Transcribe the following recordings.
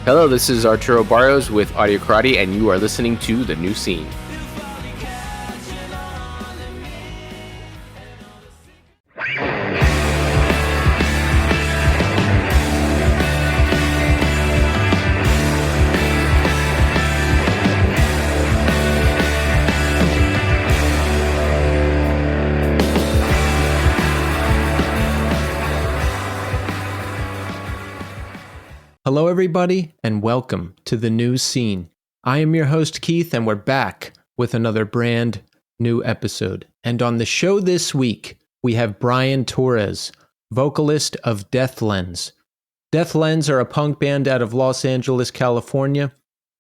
Hello, this is Arturo Barrios with Audio Karate, and you are listening to The New Scene. Hello, everybody, and welcome to The New Scene. I am your host, Keith, and we're back with another brand new episode. And on the show this week, we have Bryan Torres, vocalist of Death Lens. Death Lens are a punk band out of Los Angeles, California.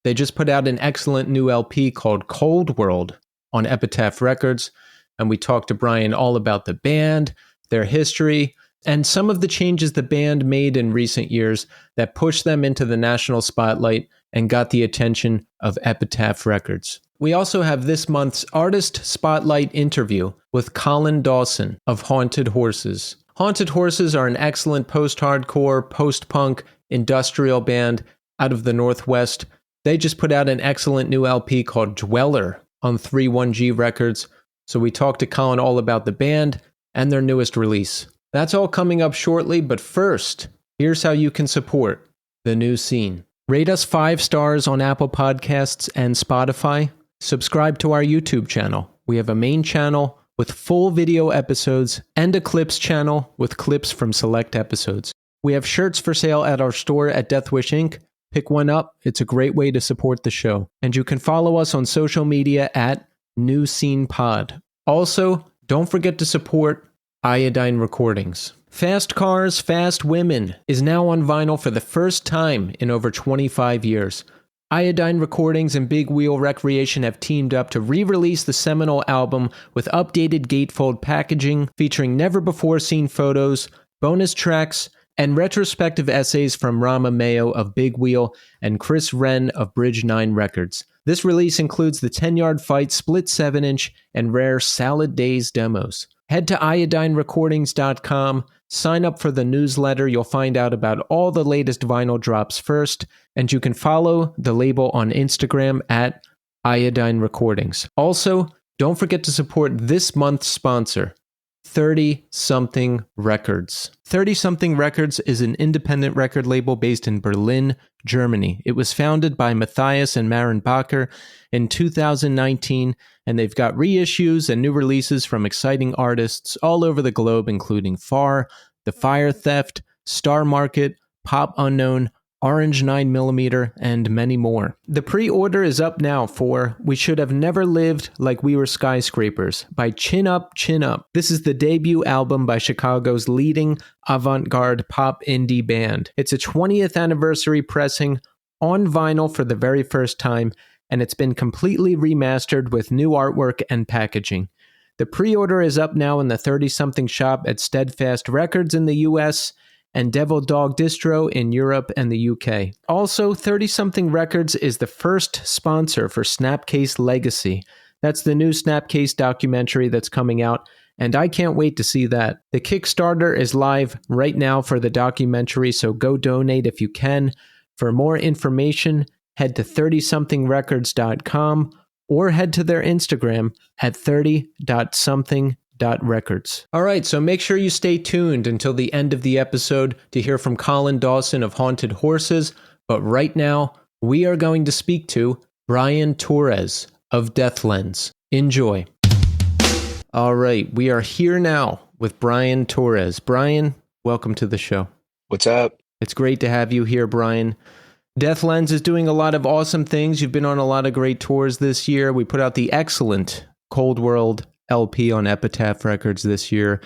They just put out an excellent new LP called Cold World on Epitaph Records, and we talked to Bryan all about the band, their history, and some of the changes the band made in recent years that pushed them into the national spotlight and got the attention of Epitaph Records. We also have this month's Artist Spotlight interview with Colin Dawson of Haunted Horses. Haunted Horses are an excellent post-hardcore, post-punk, industrial band out of the Northwest. They just put out an excellent new LP called Dweller on 31G Records. So we talked to Colin all about the band and their newest release. That's all coming up shortly, but first, here's how you can support The New Scene. Rate us 5 stars on Apple Podcasts and Spotify. Subscribe to our YouTube channel. We have a main channel with full video episodes and a clips channel with clips from select episodes. We have shirts for sale at our store at Death Wish Inc. Pick one up. It's a great way to support the show. And you can follow us on social media at New Scene Pod. Also, don't forget to support Iodine Recordings. Fast Cars, Fast Women is now on vinyl for the first time in over 25 years. Iodine Recordings and Big Wheel Recreation have teamed up to re-release the seminal album with updated gatefold packaging featuring never-before-seen photos, bonus tracks, and retrospective essays from Rama Mayo of Big Wheel and Chris Wren of Bridge 9 Records. This release includes the 10-yard fight, split 7-inch, and rare Salad Days demos. Head to iodinerecordings.com, sign up for the newsletter. You'll find out about all the latest vinyl drops first, and you can follow the label on Instagram at Iodine Recordings. Also, don't forget to support this month's sponsor, 30-Something Records. 30-Something Records is an independent record label based in Berlin, Germany. It was founded by Matthias and Maren Bacher in 2019, and they've got reissues and new releases from exciting artists all over the globe, including Far, The Fire Theft, Star Market, Pop Unknown, Orange 9mm, and many more. The pre-order is up now for We Should Have Never Lived Like We Were Skyscrapers by Chin Up, Chin Up. This is the debut album by Chicago's leading avant-garde pop indie band. It's a 20th anniversary pressing on vinyl for the very first time, and it's been completely remastered with new artwork and packaging. The pre-order is up now in the 30-something shop at Steadfast Records in the US and Devil Dog Distro in Europe and the UK. Also, 30-something Records is the first sponsor for Snapcase Legacy. That's the new Snapcase documentary that's coming out, and I can't wait to see that. The Kickstarter is live right now for the documentary, so go donate if you can. For more information, head to 30somethingrecords.com or head to their Instagram at 30.something.records. All right, so make sure you stay tuned until the end of the episode to hear from Colin Dawson of Haunted Horses. But right now, we are going to speak to Bryan Torres of Death Lens. Enjoy. All right, we are here now with Bryan Torres. Bryan, welcome to the show. What's up? It's great to have you here, Bryan. Death Lens is doing a lot of awesome things. You've been on a lot of great tours this year. We put out the excellent Cold World LP on Epitaph Records this year.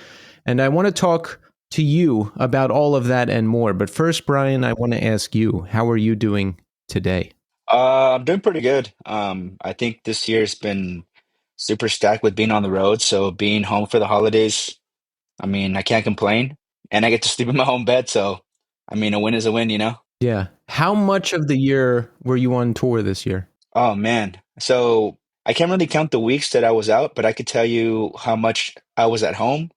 And I want to talk to you about all of that and more. But first, Bryan, I want to ask you, how are you doing today? I'm doing pretty good. I think this year's been super stacked with being on the road. So being home for the holidays, I can't complain. And I get to sleep in my own bed. So, a win is a win, you know? Yeah. How much of the year were you on tour this year? Oh, man. So I can't really count the weeks that I was out, but I could tell you how much I was at home.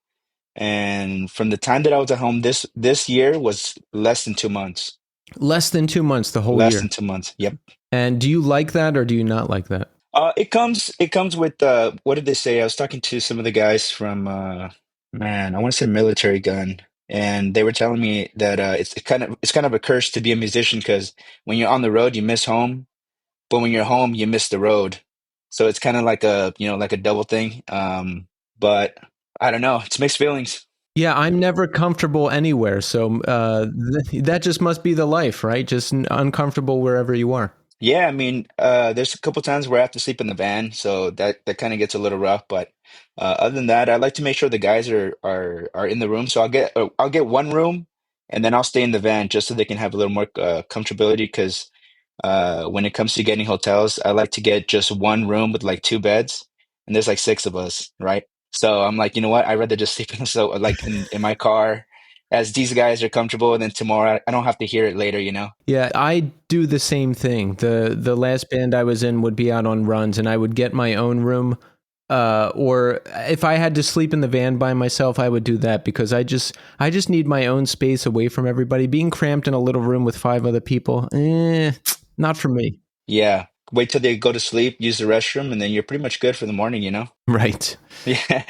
And from the time that I was at home, this year was less than 2 months. Less than 2 months, the whole Less year. than 2 months. Yep. And do you like that or do you not like that? It comes with what did they say? I was talking to some of the guys from man, I want to say Military Gun, and they were telling me that it's kind of a curse to be a musician because when you're on the road, you miss home, but when you're home, you miss the road. So it's kind of like a double thing. But I don't know. It's mixed feelings. Yeah, I'm never comfortable anywhere. So that just must be the life, right? Just uncomfortable wherever you are. Yeah, I mean, there's a couple times where I have to sleep in the van, so that kind of gets a little rough. But other than that, I like to make sure the guys are in the room. So I'll get one room, and then I'll stay in the van just so they can have a little more comfortability. Because when it comes to getting hotels, I like to get just one room with like two beds, and there's like six of us, right? So I'm like, you know what? I'd rather just sleep in in my car, as these guys are comfortable, and then tomorrow I don't have to hear it later, you know? Yeah, I do the same thing. The last band I was in would be out on runs and I would get my own room. Or if I had to sleep in the van by myself, I would do that because I just need my own space away from everybody. Being cramped in a little room with five other people, not for me. Yeah. Wait till they go to sleep, use the restroom, and then you're pretty much good for the morning, you know? Right. Yeah.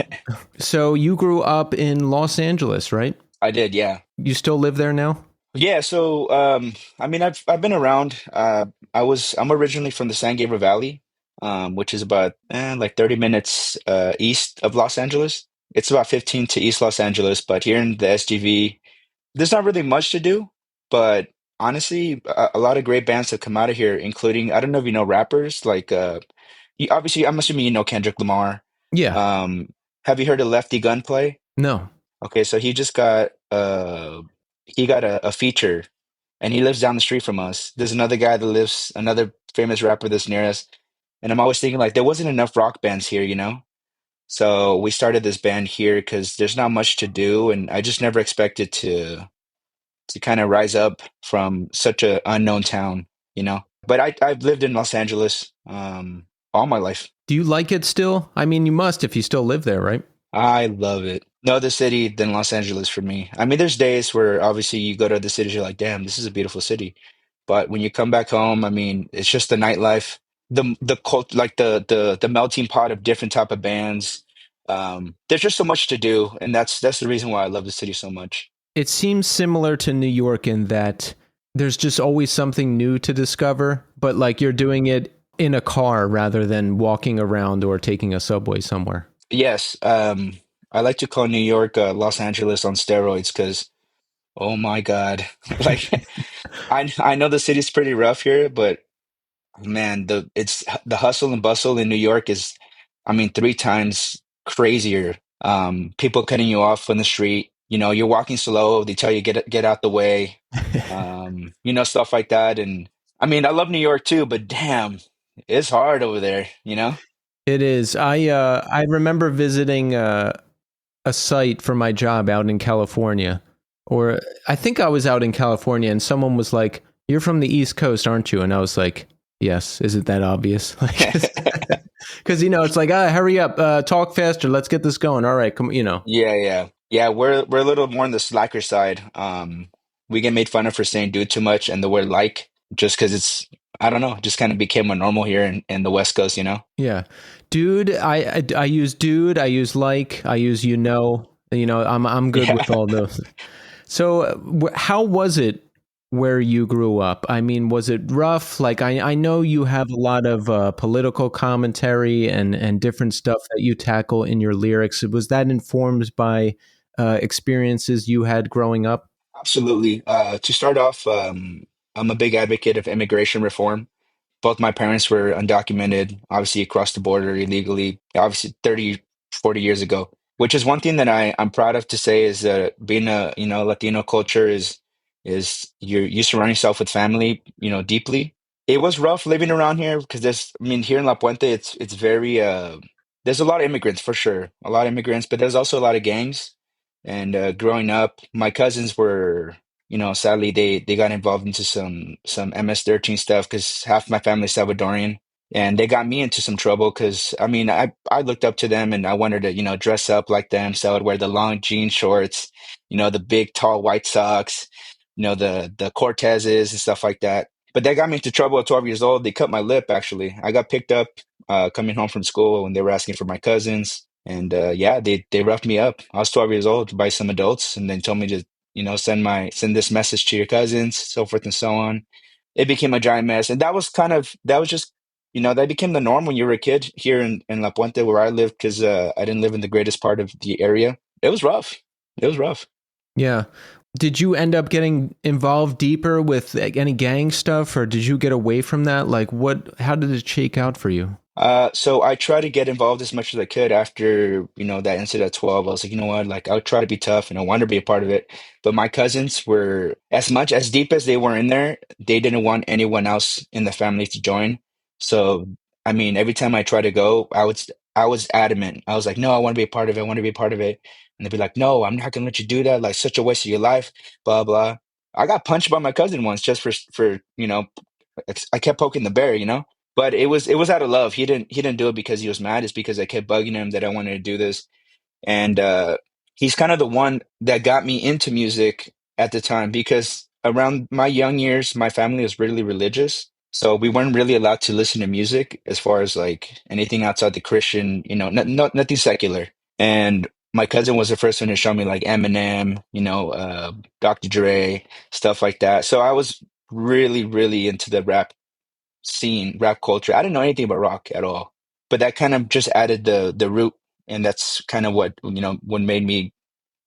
So you grew up in Los Angeles, right? I did, yeah. You still live there now? Yeah, so I mean I've been around. I'm originally from the San Gabriel Valley, which is about like 30 minutes east of Los Angeles. It's about 15 to East Los Angeles, but here in the SGV, there's not really much to do, but honestly, a lot of great bands have come out of here, including I don't know if you know rappers like obviously I'm assuming you know Kendrick Lamar. Yeah. Um, have you heard of Lefty Gunplay? No. Okay, so he got a feature, and he lives down the street from us. There's another famous rapper that's near us, and I'm always thinking like there wasn't enough rock bands here, you know? So we started this band here because there's not much to do, and I just never expected to kind of rise up from such a unknown town, you know? But I've lived in Los Angeles all my life. Do you like it still? I mean, you must if you still live there, right? I love it. No other city than Los Angeles for me. I mean, there's days where obviously you go to other cities, you're like, damn, this is a beautiful city. But when you come back home, I mean, it's just the nightlife, the cult, like the melting pot of different type of bands. There's just so much to do, and that's the reason why I love the city so much. It seems similar to New York in that there's just always something new to discover, but like you're doing it in a car rather than walking around or taking a subway somewhere. Yes, I like to call New York Los Angeles on steroids because, oh my God, like I know the city's pretty rough here, but man, the hustle and bustle in New York is, I mean, three times crazier. People cutting you off on the street. You know, you're walking slow. They tell you get out the way. Stuff like that. And I mean, I love New York too, but damn, it's hard over there. You know? It is. I remember visiting a site for my job out in California, or I think I was out in California, and someone was like, "You're from the East Coast, aren't you?" And I was like, "Yes." Is it that obvious? Like, because it's like, hurry up, talk faster, let's get this going. All right, come, Yeah, yeah, yeah. We're a little more on the slacker side. We get made fun of for saying "dude" too much, and the word "like" just because it's I don't know, just kind of became a normal here in the West Coast. You know? Yeah, dude. I use dude. I use like. I use I'm good Yeah. with all those. So, how was it where you grew up? I mean, was it rough? Like, I know you have a lot of political commentary and different stuff that you tackle in your lyrics. Was that informed by experiences you had growing up? Absolutely. To start off, I'm a big advocate of immigration reform. Both my parents were undocumented, obviously across the border illegally, obviously 30, 40 years ago, which is one thing that I'm proud of to say is that being a, Latino culture is you surround yourself with family, deeply. It was rough living around here because I mean, here in La Puente, it's very, there's a lot of immigrants for sure, a lot of immigrants, but there's also a lot of gangs. And growing up, my cousins were, sadly they got involved into some MS-13 stuff because half my family's Salvadorian, and they got me into some trouble because I mean I looked up to them and I wanted to dress up like them, so I would wear the long jean shorts, the big tall white socks, the Cortezes and stuff like that. But that got me into trouble at 12 years old. They cut my lip, actually. I got picked up coming home from school when they were asking for my cousins. And yeah, they roughed me up. I was 12 years old by some adults, and then told me to, send this message to your cousins, so forth and so on. It became a giant mess. And that was just, that became the norm when you were a kid here in La Puente where I lived, because I didn't live in the greatest part of the area. It was rough. It was rough. Yeah. Did you end up getting involved deeper with like, any gang stuff, or did you get away from that? Like, how did it shake out for you? So I tried to get involved as much as I could after, that incident at 12. I was like, you know what, like I'll try to be tough and I want to be a part of it. But my cousins were as deep as they were in there, they didn't want anyone else in the family to join. So, I mean, every time I tried to go, I was adamant. I was like, no, I want to be a part of it. I want to be a part of it. And they'd be like, no, I'm not gonna let you do that. Like such a waste of your life, blah, blah. I got punched by my cousin once just for, I kept poking the bear, but it was out of love. He didn't do it because he was mad. It's because I kept bugging him that I wanted to do this. And he's kind of the one that got me into music at the time, because around my young years, my family was really religious. So we weren't really allowed to listen to music as far as like anything outside the Christian, nothing secular. And my cousin was the first one to show me like Eminem, Dr. Dre, stuff like that. So I was really, really into the rap culture. I didn't know anything about rock at all, but that kind of just added the root, and that's kind of what made me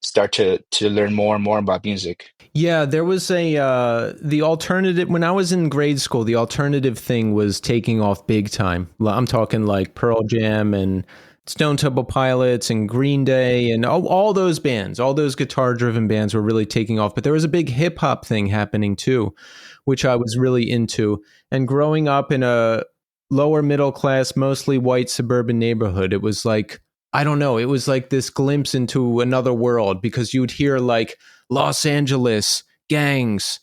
start to learn more and more about music. Yeah, there was the alternative when I was in grade school. The alternative thing was taking off big time. I'm talking like Pearl Jam and Stone Temple Pilots and Green Day and all those bands, all those guitar-driven bands were really taking off. But there was a big hip hop thing happening too, which I was really into. And growing up in a lower middle class, mostly white suburban neighborhood, it was like, I don't know, it was like this glimpse into another world, because you'd hear like Los Angeles, gangs,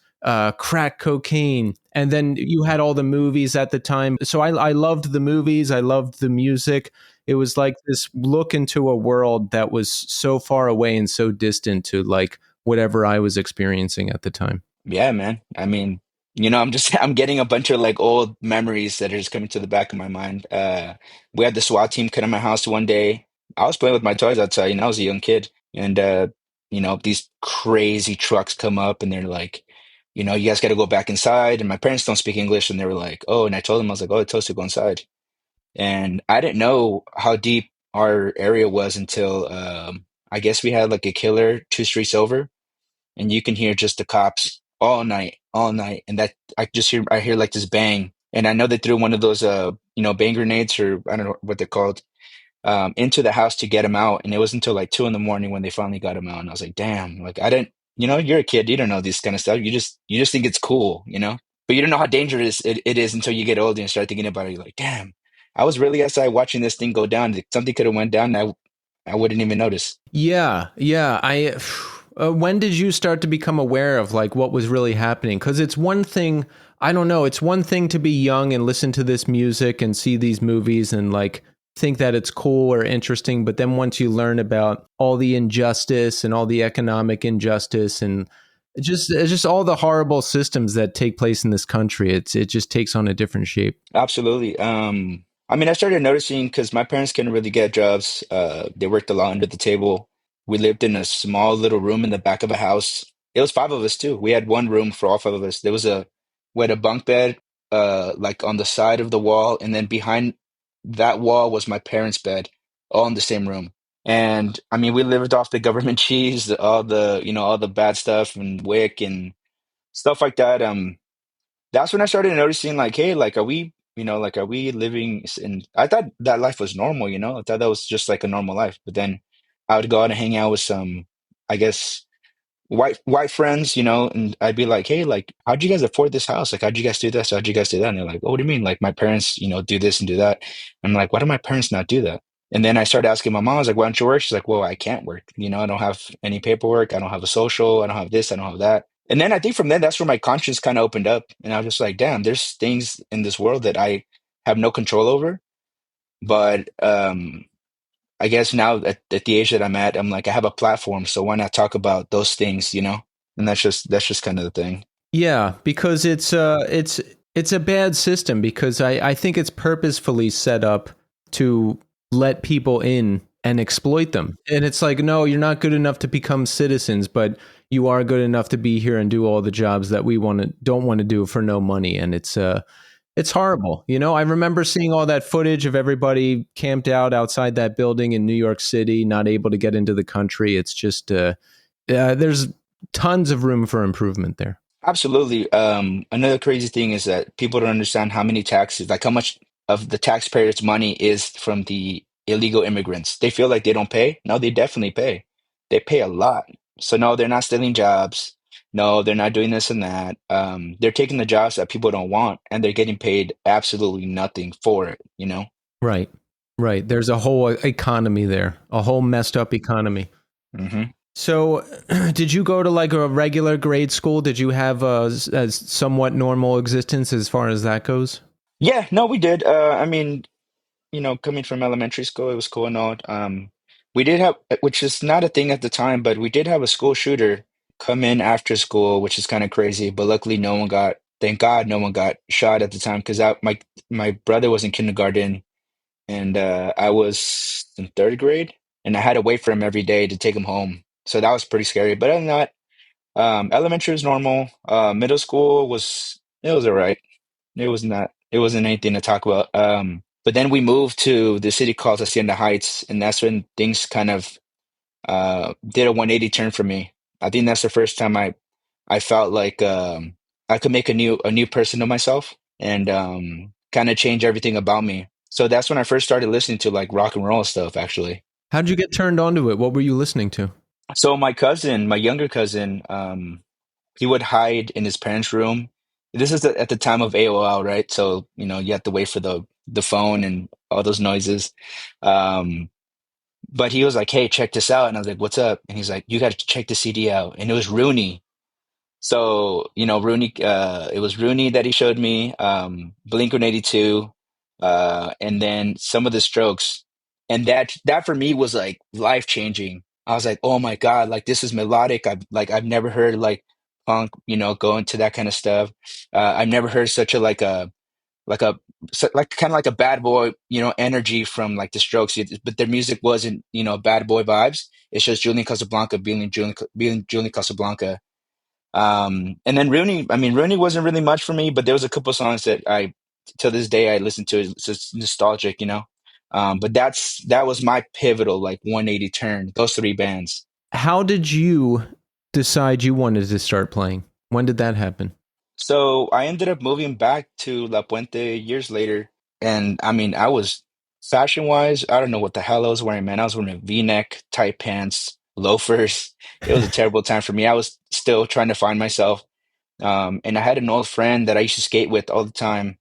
crack cocaine. And then you had all the movies at the time. So I loved the movies. I loved the music. It was like this look into a world that was so far away and so distant to like whatever I was experiencing at the time. Yeah, man. I mean, I'm getting a bunch of like old memories that are just coming to the back of my mind. We had the SWAT team come to my house one day. I was playing with my toys outside, I was a young kid. And these crazy trucks come up and they're like, you guys got to go back inside. And my parents don't speak English, and they were like, oh, and I told them, I was like, oh, it's supposed to go inside. And I didn't know how deep our area was until I guess we had like a killer 2 streets over, and you can hear just the cops all night, and that I hear like this bang, and I know they threw one of those bang grenades, or I don't know what they're called, into the house to get him out, and it was until like 2 in the morning when they finally got him out, and I was like, damn, like I didn't, you're a kid, you don't know this kind of stuff, you just think it's cool, but you don't know how dangerous it is until you get older and start thinking about it. You're like, damn, I was really outside watching this thing go down. Something could have went down, and I wouldn't even notice. Yeah, yeah. When did you start to become aware of like what was really happening? Because it's one thing, I don't know, it's one thing to be young and listen to this music and see these movies and like think that it's cool or interesting. But then once you learn about all the injustice and all the economic injustice and it's just all the horrible systems that take place in this country, it just takes on a different shape. Absolutely. I mean, I started noticing because my parents couldn't really get jobs. They worked a lot under the table. We lived in a small little room in the back of a house. It was five of us too. We had one room for all five of us. We had a bunk bed, like on the side of the wall, and then behind that wall was my parents' bed, all in the same room. And I mean, we lived off the government cheese, all the bad stuff and WIC and stuff like that. That's when I started noticing, like, hey, like, are we living in, I thought that life was normal, I thought that was just like a normal life. But then I would go out and hang out with some, I guess, white friends, and I'd be like, hey, like, how'd you guys afford this house? Like, how'd you guys do this? How'd you guys do that? And they're like, oh, what do you mean? Like, my parents, do this and do that. I'm like, why do my parents not do that? And then I started asking my mom, I was like, why don't you work? She's like, well, I can't work. I don't have any paperwork. I don't have a social. I don't have this. I don't have that. And then I think from then, that's where my conscience kind of opened up. And I was just like, damn, there's things in this world that I have no control over. But I guess now at the age that I'm at, I'm like, I have a platform. So why not talk about those things, And that's just kind of the thing. Yeah, because it's a bad system because I think it's purposefully set up to let people in and exploit them. And it's like, no, you're not good enough to become citizens, but you are good enough to be here and do all the jobs that we don't want to do for no money. And it's horrible. You know, I remember seeing all that footage of everybody camped out outside that building in New York City, not able to get into the country. It's just there's tons of room for improvement there. Absolutely. Another crazy thing is that people don't understand how many taxes, like how much of the taxpayers' money is from the illegal immigrants. They feel like they don't pay. No, they definitely pay. They pay a lot. So no, they're not stealing jobs. No, they're not doing this and that. They're taking the jobs that people don't want, and they're getting paid absolutely nothing for it, you know? Right. Right. There's a whole economy there, a whole messed up economy. Hmm. So, did you go to like a regular grade school? Did you have a somewhat normal existence as far as that goes? Yeah, no, we did. I mean, coming from elementary school, it was cool and all. We did have, which is not a thing at the time, but we did have a school shooter come in after school, which is kind of crazy. But luckily, thank God, no one got shot at the time because my brother was in kindergarten and I was in third grade, and I had to wait for him every day to take him home. So that was pretty scary. But other than that, elementary was normal. Middle school was all right. It wasn't anything to talk about. But then we moved to the city called Hacienda Heights, and that's when things kind of did a 180 turn for me. I think that's the first time I felt like I could make a new person of myself and kind of change everything about me. So that's when I first started listening to like rock and roll stuff, actually. How'd you get turned on to it? What were you listening to? So my younger cousin, he would hide in his parents' room. This is at the time of AOL, right? So, you have to wait for the phone and all those noises. Um, but he was like, "Hey, check this out." And I was like, "What's up?" And he's like, "You got to check the CD out." And it was Rooney. So, Rooney, it was Rooney that he showed me, Blink-182, and then some of the Strokes. And that for me was like life changing. I was like, oh my God, like this is melodic. I've never heard like punk, go into that kind of stuff. I've never heard such a like a like kind of like a bad boy, energy from like the Strokes. But their music wasn't, bad boy vibes. It's just Julian Casablanca being Julian Casablanca. And then Rooney, I mean, Rooney wasn't really much for me, but there was a couple songs that to this day, I listen to. It's just nostalgic, you know. But that was my pivotal, like 180 turn. Those three bands. How did you decide you wanted to start playing? When did that happen? So I ended up moving back to La Puente years later, and I mean, I was fashion wise, I don't know what the hell I was wearing, man. I was wearing V-neck, tight pants, loafers. It was a terrible time for me. I was still trying to find myself. And I had an old friend that I used to skate with all the time.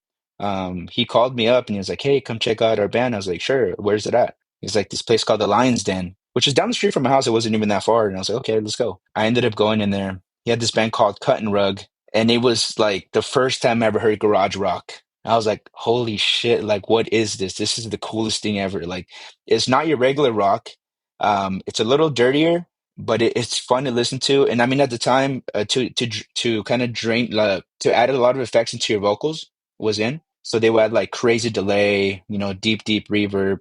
He called me up and he was like, "Hey, come check out our band." I was like, "Sure, where's it at?" He's like, "This place called the Lion's Den," which is down the street from my house. It wasn't even that far. And I was like, "Okay, let's go." I ended up going in there. He had this band called Cut and Rug, and it was like the first time I ever heard garage rock. I was like, "Holy shit, like what is this? This is the coolest thing ever." Like it's not your regular rock. It's a little dirtier, but it's fun to listen to. And I mean, at the time, to kind of drain to add a lot of effects into your vocals was in. So they would add like crazy delay, deep reverb,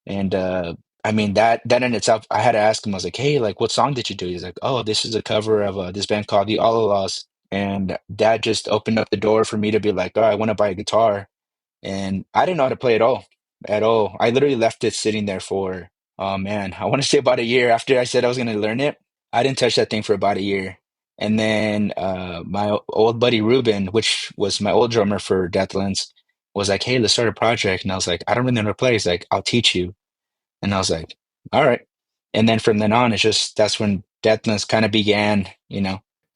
and I mean that in itself, I had to ask him. I was like, "Hey, like, what song did you do?" He's like, "Oh, this is a cover of this band called the Alalas," and that just opened up the door for me to be like, "Oh, I want to buy a guitar." And I didn't know how to play at all. I literally left it sitting there for, oh man, I want to say about a year after I said I was going to learn it. I didn't touch that thing for about a year. And then my old buddy Ruben, which was my old drummer for Deathlands, was like, "Hey, let's start a project." And I was like, "I don't really know how to play." He's like, "I'll teach you." And I was like, "All right." And then from then on, that's when Deathlands kind of began.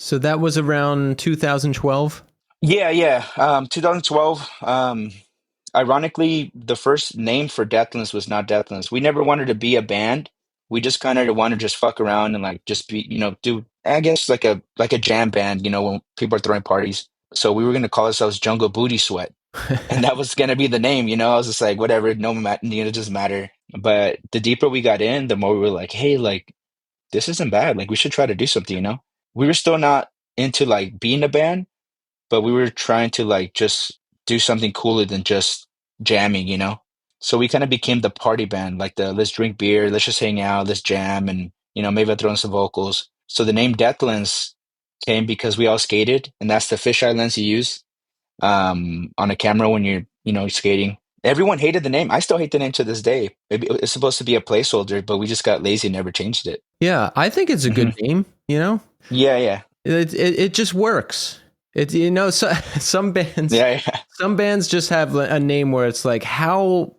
So that was around 2012. Yeah, yeah. 2012. Ironically, the first name for Deathlands was not Deathlands. We never wanted to be a band. We just kind of wanted to just fuck around and like just be, do I guess like a jam band, when people are throwing parties. So we were gonna call ourselves Jungle Booty Sweat, and that was gonna be the name. I was just like, whatever, no matter, it doesn't matter. But the deeper we got in, the more we were like, hey, like this isn't bad. Like we should try to do something. we were still not into like being a band, but we were trying to like just do something cooler than just jamming, you know? So we kind of became the party band, like the let's drink beer, let's just hang out, let's jam, and maybe I'll throw in some vocals. So the name Deathlands came because we all skated, and that's the fisheye lens you use on a camera when you're skating. Everyone hated the name. I still hate the name to this day. It's supposed to be a placeholder, but we just got lazy and never changed it. Yeah, I think it's a good Hmm. name, you know? Yeah, yeah, It just works. It so, some bands yeah, yeah. some bands just have a name where it's like how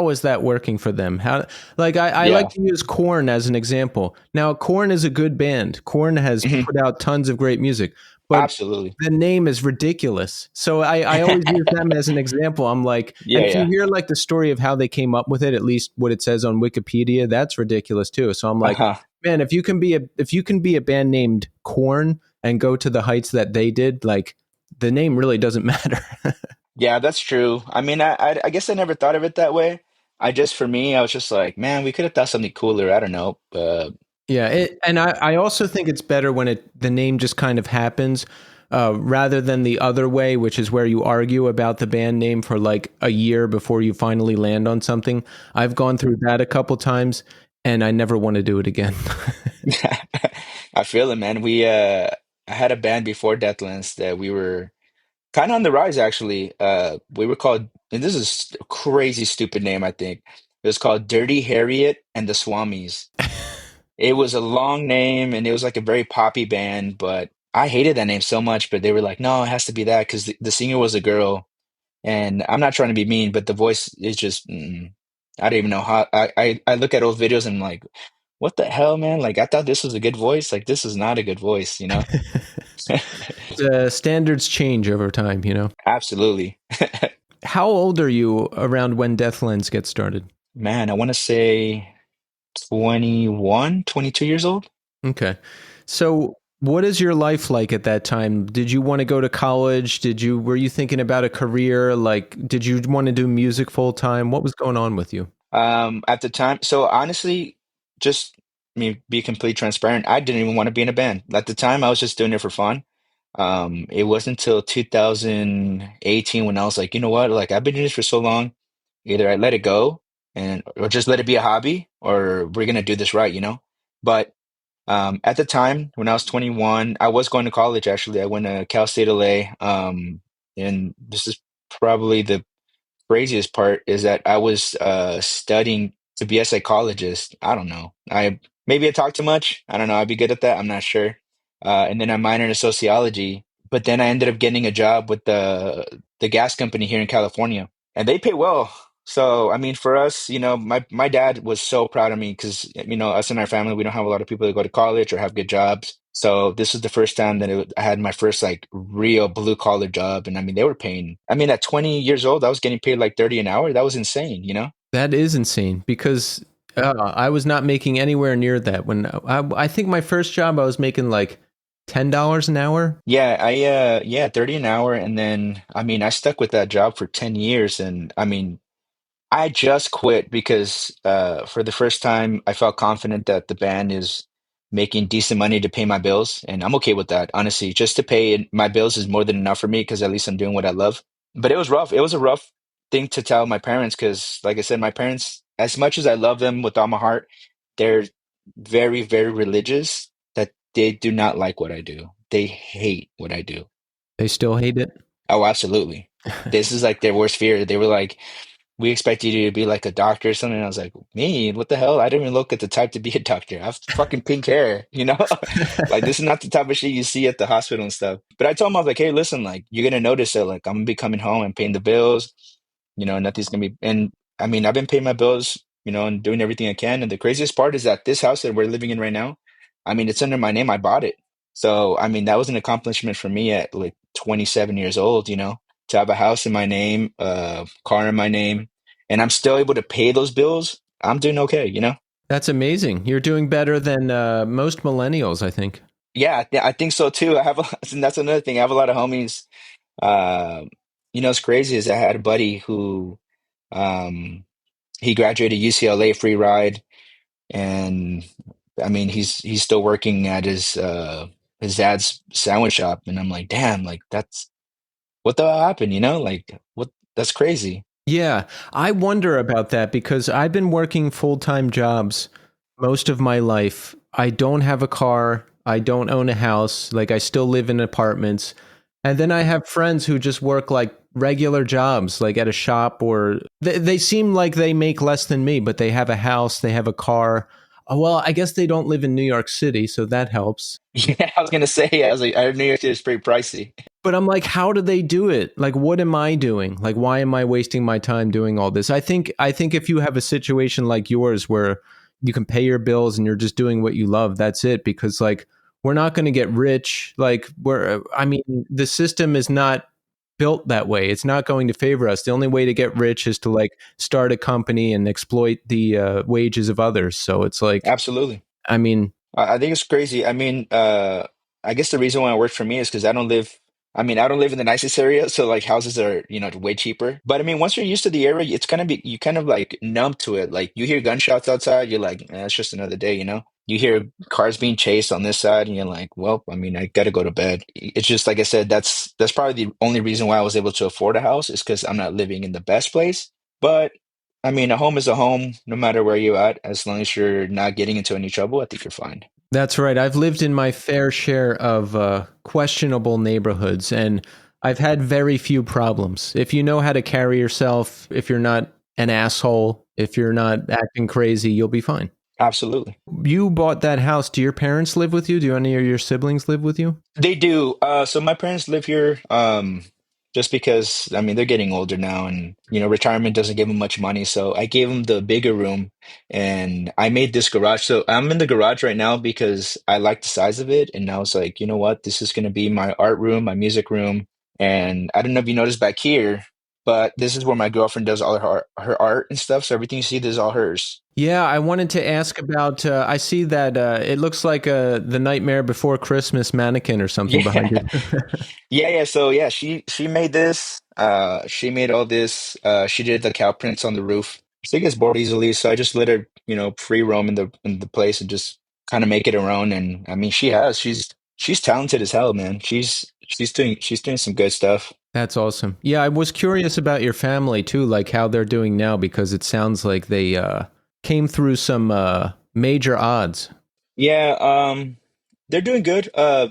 is that working for them? How like I like Yeah. to use Korn as an example. Now Korn is a good band. Korn has Hmm. put out tons of great music, but Absolutely. the name is ridiculous. So I always use them as an example. I'm like, and Yeah, if you yeah. hear like the story of how they came up with it, at least what it says on Wikipedia, that's ridiculous too. So I'm like, Uh-huh. man, if you can be a band named Korn and go to the heights that they did, like the name really doesn't matter. Yeah, that's true. I mean, I guess I never thought of it that way. For me, I was just like, man, we could have thought something cooler. I don't know. Yeah, and I also think it's better when the name just kind of happens, rather than the other way, which is where you argue about the band name for like a year before you finally land on something. I've gone through that a couple times, and I never want to do it again. I feel it, man. I had a band before Deathlands that we were kind of on the rise, actually. We were called, and this is a crazy stupid name, I think. It was called Dirty Harriet and the Swamis. It was a long name and it was like a very poppy band, but I hated that name so much. But they were like, no, it has to be that because the singer was a girl. And I'm not trying to be mean, but the voice is just, I don't even know how. I look at old videos and I'm like, what the hell, man? Like, I thought this was a good voice. Like, this is not a good voice, you know? The standards change over time, you know. Absolutely. How old are you around when Deathlands gets started? Man, I want to say 21, 22 years old. Okay. So what is your life like at that time? Did you want to go to college? Were you thinking about a career? Like, did you want to do music full time? What was going on with you? At the time, so honestly, just me be completely transparent. I didn't even want to be in a band. At the time, I was just doing it for fun. It wasn't until 2018 when I was like, you know what? Like I've been doing this for so long. Either I let it go and or just let it be a hobby, or we're gonna do this right, you know? But at the time when I was 21, I was going to college actually. I went to Cal State LA. And this is probably the craziest part is that I was studying to be a psychologist. I don't know. Maybe I talk too much. I don't know. I'd be good at that. I'm not sure. And then I minored in sociology, but then I ended up getting a job with the gas company here in California, and they pay well. So I mean, for us, my dad was so proud of me because us and our family, we don't have a lot of people that go to college or have good jobs. So this was the first time that I had my first like real blue collar job, and I mean they were paying. I mean, at 20 years old, I was getting paid like 30 an hour. That was insane, you know? That is insane because I was not making anywhere near that. When I think my first job, I was making like $10 an hour. Yeah, 30 an hour, and then I mean I stuck with that job for 10 years, and I mean I just quit because for the first time I felt confident that the band is making decent money to pay my bills, and I'm okay with that. Honestly, just to pay my bills is more than enough for me because at least I'm doing what I love. But it was rough. It was a rough thing to tell my parents because, like I said, my parents, as much as I love them with all my heart, they're very, very religious that they do not like what I do. They hate what I do. They still hate it. Oh, absolutely. This is like their worst fear. They were like, we expect you to be like a doctor or something. And I was like, me? What the hell? I didn't even look at the type to be a doctor. I have fucking pink hair, you know? Like, this is not the type of shit you see at the hospital and stuff. But I told him, I was like, hey, listen, like, you're going to notice that, like, I'm going to be coming home and paying the bills, nothing's going to be. And I mean, I've been paying my bills, and doing everything I can. And the craziest part is that this house that we're living in right now, I mean, it's under my name. I bought it. So, I mean, that was an accomplishment for me at like 27 years old, to have a house in my name, a car in my name, and I'm still able to pay those bills. I'm doing okay, you know? That's amazing. You're doing better than most millennials, I think. Yeah, I think so too. And that's another thing. I have a lot of homies. Uh, what's crazy is I had a buddy who, um, he graduated UCLA free ride, and I mean, he's still working at his dad's sandwich shop, and I'm like, damn, like that's what the hell happened, you know? Like what? That's crazy. Yeah, I wonder about that because I've been working full-time jobs most of my life. I don't have a car. I don't own a house. Like I still live in apartments. And then I have friends who just work like regular jobs, like at a shop, or they seem like they make less than me, but they have a house, they have a car. Well, I guess they don't live in New York City, so that helps. Yeah, I was gonna say, I was like, I heard New York City is pretty pricey. But I'm like, how do they do it? Like, what am I doing? Like, why am I wasting my time doing all this? I think if you have a situation like yours where you can pay your bills and you're just doing what you love, that's it. Because like, we're not going to get rich. Like, I mean, the system is not built that way. It's not going to favor us. The only way to get rich is to like start a company and exploit the wages of others. So it's like, Absolutely. I mean, I think it's crazy. I mean, I guess the reason why it worked for me is because I don't live. I mean, I don't live in the nicest area, so like houses are, way cheaper. But I mean, once you're used to the area, it's gonna be you kind of like numb to it. Like you hear gunshots outside, you're like, it's just another day, you know? You hear cars being chased on this side, and you're like, well, I mean, I gotta go to bed. It's just like I said, that's probably the only reason why I was able to afford a house is because I'm not living in the best place. But I mean, a home is a home, no matter where you're at, as long as you're not getting into any trouble, I think you're fine. that's right. I've lived in my fair share of questionable neighborhoods, and I've had very few problems. If you know how to carry yourself, if you're not an asshole, if you're not acting crazy, you'll be fine. Absolutely. You bought that house. Do your parents live with you? Do any of your siblings live with you? They do. So my parents live here, just because, I mean, they're getting older now and, retirement doesn't give them much money. So I gave them the bigger room and I made this garage. So I'm in the garage right now because I like the size of it. And I was like, you know what? This is going to be my art room, my music room. And I don't know if you noticed back here, but this is where my girlfriend does all her art and stuff. So everything you see, this is all hers. Yeah, I wanted to ask about. I see that it looks like the Nightmare Before Christmas mannequin or something behind Yeah. you. Yeah. So yeah, she made this. She made all this. She did the cow prints on the roof. She gets bored easily, so I just let her, free roam in the place and just kind of make it her own. And I mean, she's talented as hell, man. She's doing some good stuff. That's awesome. Yeah, I was curious about your family too, like how they're doing now, because it sounds like they came through some major odds. Yeah, they're doing good.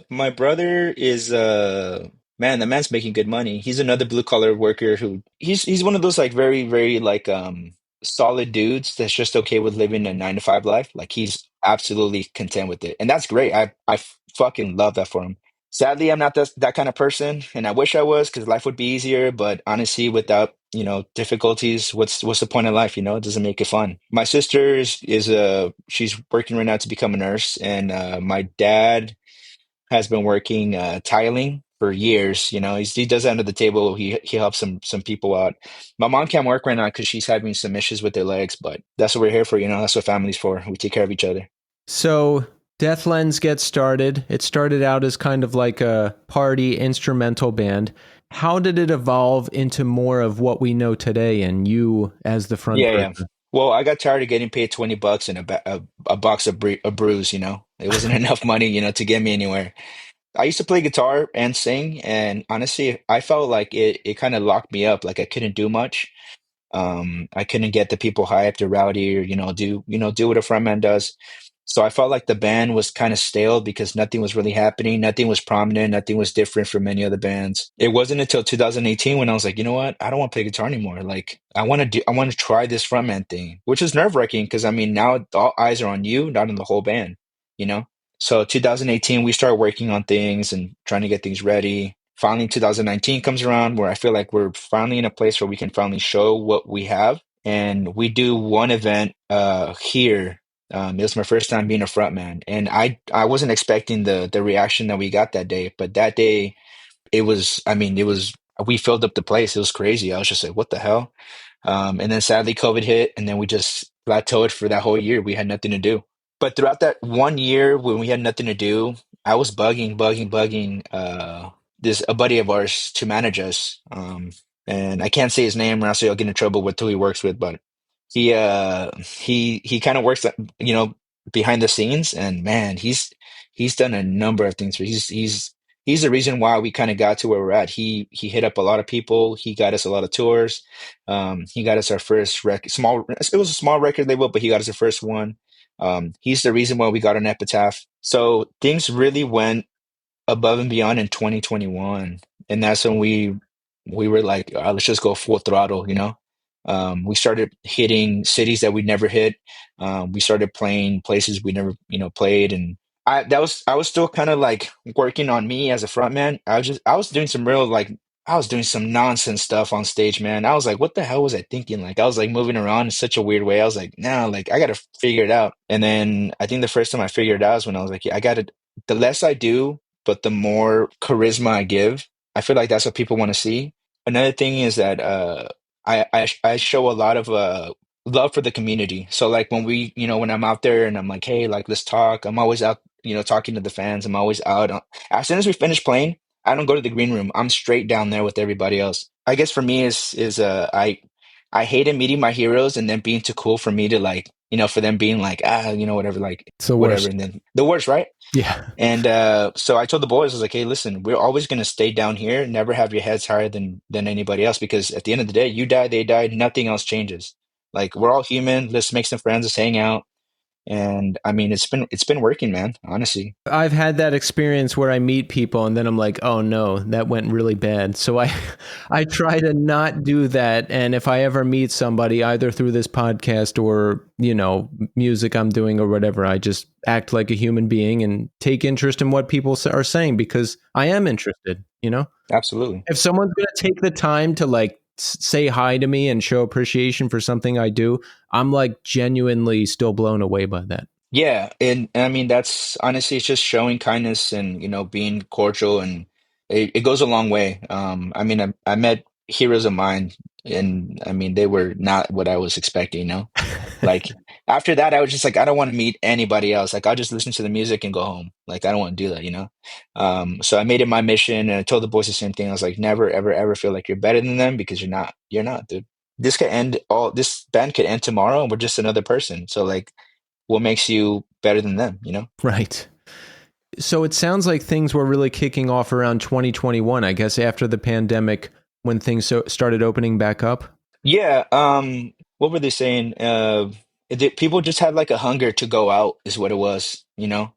My brother is man, the man's making good money. He's another blue collar worker who he's one of those like very, very like solid dudes that's just okay with living a 9 to 5 life. Like he's absolutely content with it. And that's great. I fucking love that for him. Sadly, I'm not that kind of person, and I wish I was because life would be easier. But honestly, without difficulties, what's the point of life? It doesn't make it fun. My sister is she's working right now to become a nurse, and my dad has been working tiling for years. He does that under the table. He helps some people out. My mom can't work right now because she's having some issues with her legs, but that's what we're here for. That's what family's for. We take care of each other. So Deathlands gets started. It started out as kind of like a party instrumental band. How did it evolve into more of what we know today and you as the front Yeah, yeah. person? Well, I got tired of getting paid $20 and a box of brews. It wasn't enough money, to get me anywhere. I used to play guitar and sing, and honestly, I felt like it kind of locked me up. Like I couldn't do much. I couldn't get the people hyped or rowdy or do what a frontman does. So I felt like the band was kind of stale because nothing was really happening, nothing was prominent, nothing was different from many other bands. It wasn't until 2018 when I was like, you know what, I don't want to play guitar anymore. Like I want to try this frontman thing, which is nerve wracking because I mean now all eyes are on you, not on the whole band, you know. So 2018 we started working on things and trying to get things ready. Finally, 2019 comes around where I feel like we're finally in a place where we can finally show what we have. And we do one event here. It was my first time being a frontman, and I wasn't expecting the reaction that we got that day. But that day, it was, I mean, it was, we filled up the place. It was crazy. I was just like, what the hell? And then sadly, COVID hit, and then we just plateaued for that whole year. We had nothing to do. But throughout that one year when we had nothing to do, I was bugging this a buddy of ours to manage us. And I can't say his name or else I'll get in trouble with who he works with, but he kind of works behind the scenes, and man, he's done a number of things for he's the reason why we kind of got to where we're at. He hit up a lot of people. He got us a lot of tours. He got us our first record, small. It was a small record label, but he got us the first one. He's the reason why we got an Epitaph. So things really went above and beyond in 2021, and that's when we were like, let's just go full throttle, you know. We started hitting cities that we'd never hit. We started playing places we never, you know, played, and I was still kind of like working on me as a frontman. I was doing some real like I was doing some nonsense stuff on stage, man. I was like, what the hell was I thinking? Like I was like moving around in such a weird way. I was like, nah, like I gotta figure it out. And then I think the first time I figured it out is when I was like, yeah, I gotta. The less I do, but the more charisma I give, I feel like that's what people want to see. Another thing is that I show a lot of love for the community. So like when we, you know, when I'm out there and I'm like, hey, like let's talk. I'm always out, you know, talking to the fans. I'm always out. As soon as we finish playing, I don't go to the green room. I'm straight down there with everybody else. I guess for me is I hated meeting my heroes and then being too cool for me to like, you know, for them being like, you know, whatever, like It's the whatever. worst. And then the worst, right? Yeah. And so I told the boys, I was like, hey, listen, we're always going to stay down here. Never have your heads higher than anybody else, because at the end of the day, you die, they die, nothing else changes. Like we're all human. Let's make some friends. Let's hang out. And I mean, it's been working, man. Honestly. I've had that experience where I meet people and then I'm like, oh no, that went really bad. So I I try to not do that. And if I ever meet somebody either through this podcast or, you know, music I'm doing or whatever, I just act like a human being and take interest in what people are saying because I am interested, you know? Absolutely. If someone's going to take the time to like say hi to me and show appreciation for something I do, I'm like genuinely still blown away by that. Yeah, and I mean that's honestly it's just showing kindness and you know being cordial, and it goes a long way. I mean I met heroes of mine, and I mean they were not what I was expecting, you know. Like after that I was just like I don't want to meet anybody else. Like I'll just listen to the music and go home. Like I don't want to do that, you know. So I made it my mission, and I told the boys the same thing. I was like, never ever ever feel like you're better than them, because you're not. You're not, dude. This band could end tomorrow and we're just another person. So like what makes you better than them, you know? Right. So it sounds like things were really kicking off around 2021, I guess, after the pandemic when things started opening back up. Yeah. What were they saying? People just had like a hunger to go out, is what it was, you know?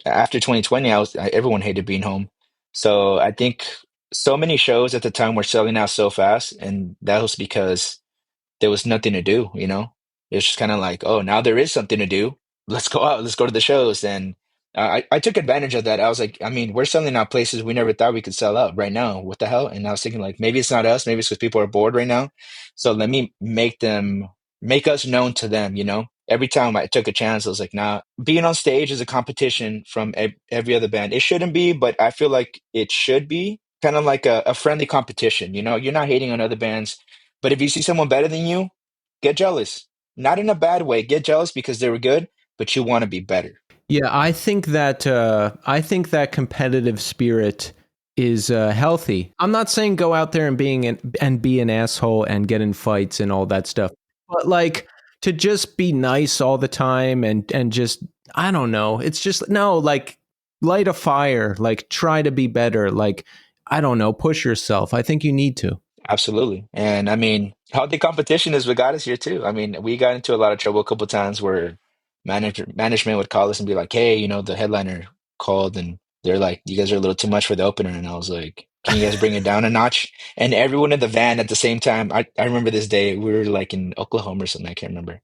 After 2020, everyone hated being home. So I think so many shows at the time were selling out so fast, and that was because there was nothing to do, you know? It's just kind of like, oh, now there is something to do. Let's go out. Let's go to the shows. And I took advantage of that. I was like, I mean, we're selling out places we never thought we could sell out right now. What the hell? And I was thinking like, maybe it's not us. Maybe it's because people are bored right now. So let me make us known to them, you know? Every time I took a chance, I was like, nah, being on stage is a competition from every other band. It shouldn't be, but I feel like it should be kind of like a friendly competition. You know, you're not hating on other bands, but if you see someone better than you, get jealous. Not in a bad way. Get jealous because they were good, but you want to be better. Yeah, I think that competitive spirit is healthy. I'm not saying go out there and and be an asshole and get in fights and all that stuff, but like to just be nice all the time and just I don't know. It's just no, like light a fire, like try to be better, like I don't know, push yourself. I think you need to. Absolutely. And I mean, healthy competition is what got us here too. I mean, we got into a lot of trouble a couple times where management would call us and be like, hey, you know, the headliner called and they're like, you guys are a little too much for the opener. And I was like, can you guys bring it down a notch? And everyone in the van at the same time, I remember this day, we were like in Oklahoma or something, I can't remember.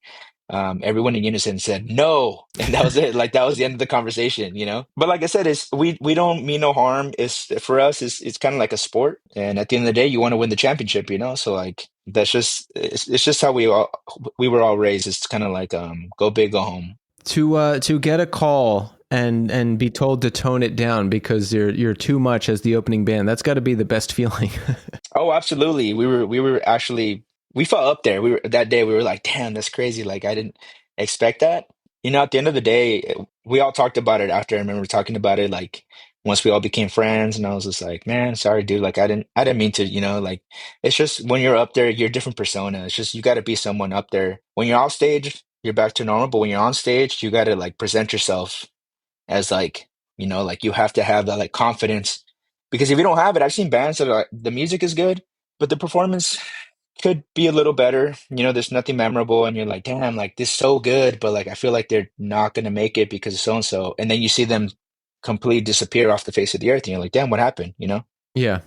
Everyone in unison said no, and that was it. Like that was the end of the conversation, you know. But like I said, it's we don't mean no harm. It's for us, it's kind of like a sport, and at the end of the day, you want to win the championship, you know. So like that's just it's just how we were all raised. It's kind of like go big, go home. To get a call and be told to tone it down because you're too much as the opening band. That's got to be the best feeling. Oh, absolutely. We were actually we felt up there. We were that day. We were like, damn, that's crazy. Like I didn't expect that. You know, at the end of the day, we all talked about it after. I remember talking about it like once we all became friends, and I was just like, man, sorry, dude. Like I didn't mean to. You know, like it's just when you're up there, you're a different persona. It's just you got to be someone up there. When you're off stage, you're back to normal. But when you're on stage, you got to like present yourself as like Like you have to have that like confidence because if you don't have it, I've seen bands that are like, the music is good, but the performance could be a little better. There's nothing memorable, and you're like, damn, like this is so good, but like I feel like they're not gonna make it because of so and so, and then you see them completely disappear off the face of the earth, and you're like, damn, what happened? Yeah.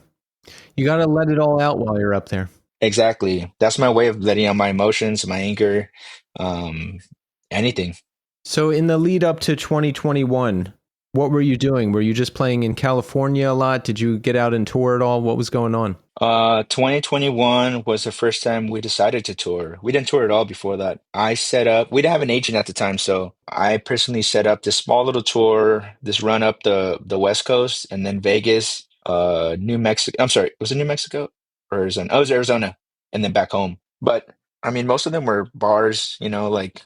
You got to let it all out while you're up there. Exactly. That's my way of letting out my emotions, my anger, um, anything. So in the lead up to 2021, what were you doing? Were you just playing in California a lot? Did you get out and tour at all? What was going on? 2021 was the first time we decided to tour. We didn't tour at all before that. We didn't have an agent at the time, so I personally set up this small little tour, this run up the West Coast and then Vegas, New Mexico. I'm sorry, was it New Mexico or Arizona? Oh, it was Arizona, and then back home. But I mean, most of them were bars, like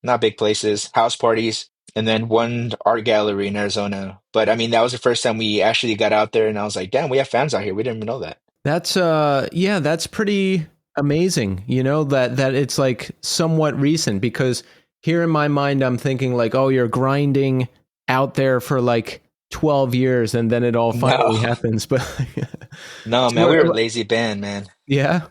not big places, house parties, and then one art gallery in Arizona. But I mean, that was the first time we actually got out there, and I was like, damn, we have fans out here. We didn't even know that. That's yeah, that's pretty amazing, that it's like somewhat recent because here in my mind I'm thinking like, oh, you're grinding out there for like 12 years and then it all finally No, happens. But no, man, we were a lazy band, man. yeah.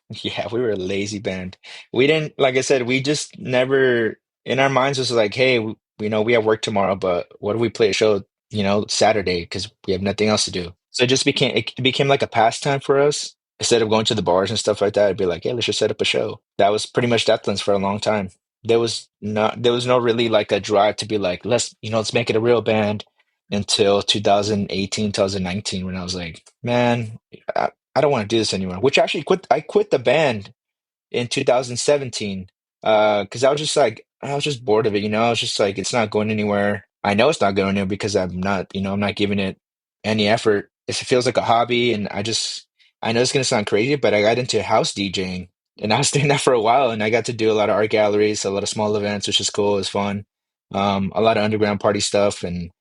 Yeah, we were a lazy band. We didn't, like I said, we just never, in our minds was like, hey, we have work tomorrow, but what if we play a show, Saturday because we have nothing else to do. So it became like a pastime for us. Instead of going to the bars and stuff like that, it'd be like, hey, let's just set up a show. That was pretty much Deathlands for a long time. There was no really like a drive to be like, let's make it a real band until 2018, 2019, when I was like, man, I don't want to do this anymore. Which actually I quit the band in 2017 because I was just bored of it. I was just like, it's not going anywhere. I know it's not going anywhere because I'm not giving it any effort. It feels like a hobby, and I know it's gonna sound crazy, but I got into house DJing, and I was doing that for a while, and I got to do a lot of art galleries, a lot of small events, which is cool. It's fun. A lot of underground party stuff, and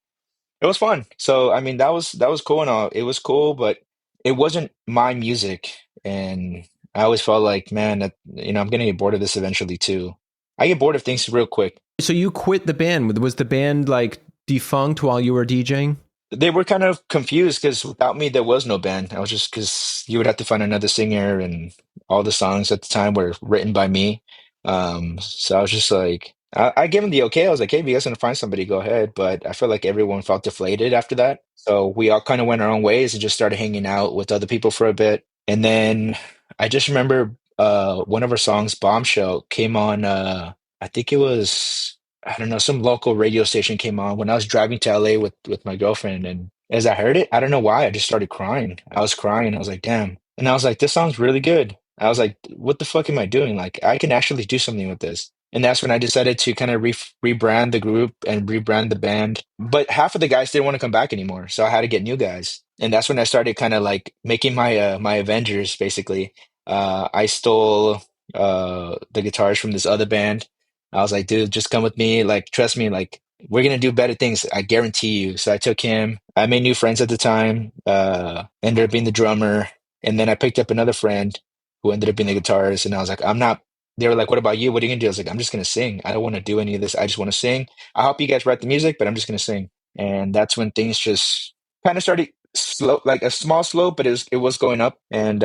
it was fun. So I mean, that was cool and all. It was cool, but it wasn't my music, and I always felt like, man, that I'm gonna get bored of this eventually too. I get bored of things real quick. So you quit the band. Was the band like defunct while you were DJing? They were kind of confused because without me, there was no band. I was just because you would have to find another singer, and all the songs at the time were written by me. So I was just like, I gave them the okay. I was like, hey, if you guys want to find somebody, go ahead. But I feel like everyone felt deflated after that. So we all kind of went our own ways and just started hanging out with other people for a bit. And then I just remember one of our songs, Bombshell, came on. I think it was. I don't know, some local radio station came on when I was driving to LA with my girlfriend. And as I heard it, I don't know why, I just started crying. I was crying. I was like, damn. And I was like, this song's really good. I was like, what the fuck am I doing? Like, I can actually do something with this. And that's when I decided to kind of rebrand the group and rebrand the band. But half of the guys didn't want to come back anymore. So I had to get new guys. And that's when I started kind of like making my Avengers, basically. I stole the guitars from this other band. I was like, dude, just come with me. Like, trust me, like, we're gonna do better things. I guarantee you. So I took him. I made new friends at the time, ended up being the drummer. And then I picked up another friend who ended up being the guitarist. And I was like, I'm not, they were like, what about you? What are you gonna do? I was like, I'm just gonna sing. I don't want to do any of this. I just want to sing. I help you guys write the music, but I'm just gonna sing. And that's when things just kind of started slow, like a small slope, but it was going up. And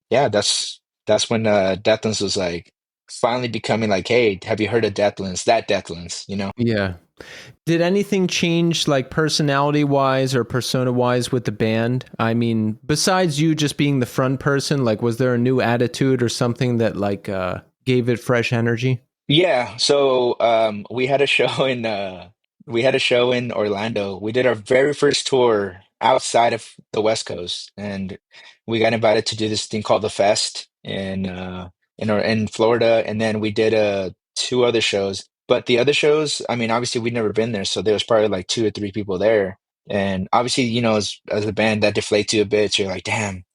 yeah, that's when Deathlands was like finally becoming like, hey, have you heard of Deathlands? That Deathlands. Yeah. Did anything change, like personality wise or persona wise, with the band? I mean, besides you just being the front person, like, was there a new attitude or something that like gave it fresh energy? Yeah, so we had a show in Orlando. We did our very first tour outside of the West Coast, and we got invited to do this thing called the Fest in Florida, and then we did two other shows. But the other shows, I mean, obviously we'd never been there, so there was probably like two or three people there. And obviously, as a band, that deflates you a bit. So you're like, damn.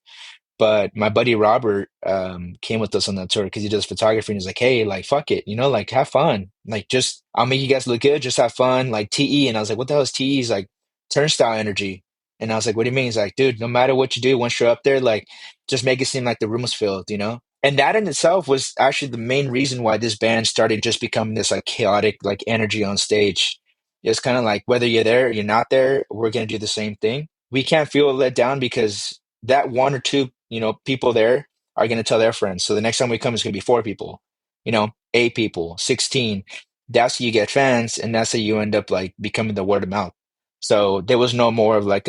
But my buddy Robert came with us on that tour because he does photography, and he's like, hey, like, fuck it, like, have fun. Like, just, I'll make you guys look good, just have fun, like TE. And I was like, what the hell is TE? He's like, turnstile energy. And I was like, what do you mean? He's like, dude, no matter what you do, once you're up there, like, just make it seem like the room was filled. And that in itself was actually the main reason why this band started just becoming this like chaotic like energy on stage. It's kind of like whether you're there or you're not there, we're gonna do the same thing. We can't feel let down because that one or two, people there are gonna tell their friends. So the next time we come, it's gonna be four people, 8 people, 16. That's how you get fans, and that's how you end up like becoming the word of mouth. So there was no more of like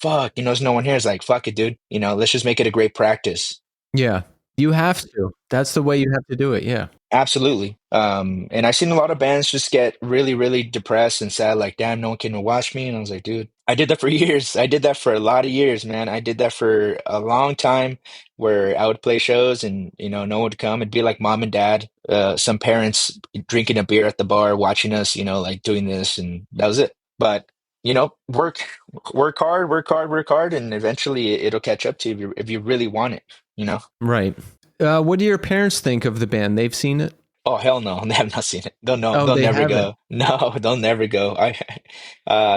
fuck, there's no one here. It's like fuck it, dude. Let's just make it a great practice. Yeah. You have to. That's the way you have to do it. Yeah. Absolutely. And I've seen a lot of bands just get really, really depressed and sad, like, damn, no one can watch me. And I was like, dude, I did that for years. I did that for a lot of years, man. I did that for a long time where I would play shows and, no one would come. It'd be like mom and dad, some parents drinking a beer at the bar, watching us, like doing this, and that was it. But, work hard, work hard, work hard, and eventually it'll catch up to you if you really want it, you know? Right. What do your parents think of the band? They've seen it? Oh hell no, they have not seen it. They'll no, Oh, they'll they never haven't. go. No, they'll never go.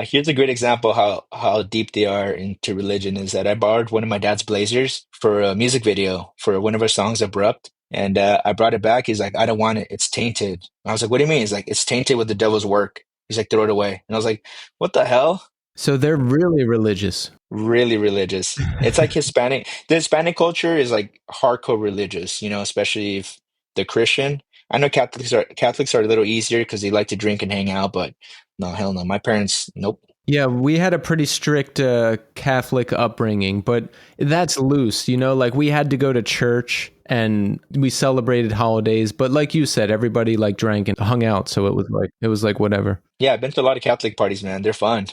Here's a great example how deep they are into religion is that I borrowed one of my dad's blazers for a music video for one of our songs, Abrupt, and I brought it back. He's like, I don't want it. It's tainted. I was like, what do you mean? He's like, it's tainted with the devil's work. He's like, throw it away. And I was like, what the hell? So they're really religious. Really religious. It's like Hispanic. The Hispanic culture is like hardcore religious, especially if they're Christian. I know Catholics are a little easier because they like to drink and hang out, but no, hell no. My parents, nope. Yeah, we had a pretty strict Catholic upbringing, but that's loose, like we had to go to church and we celebrated holidays, but like you said, everybody like drank and hung out, so it was like whatever. Yeah, I've been to a lot of Catholic parties, man. They're fun.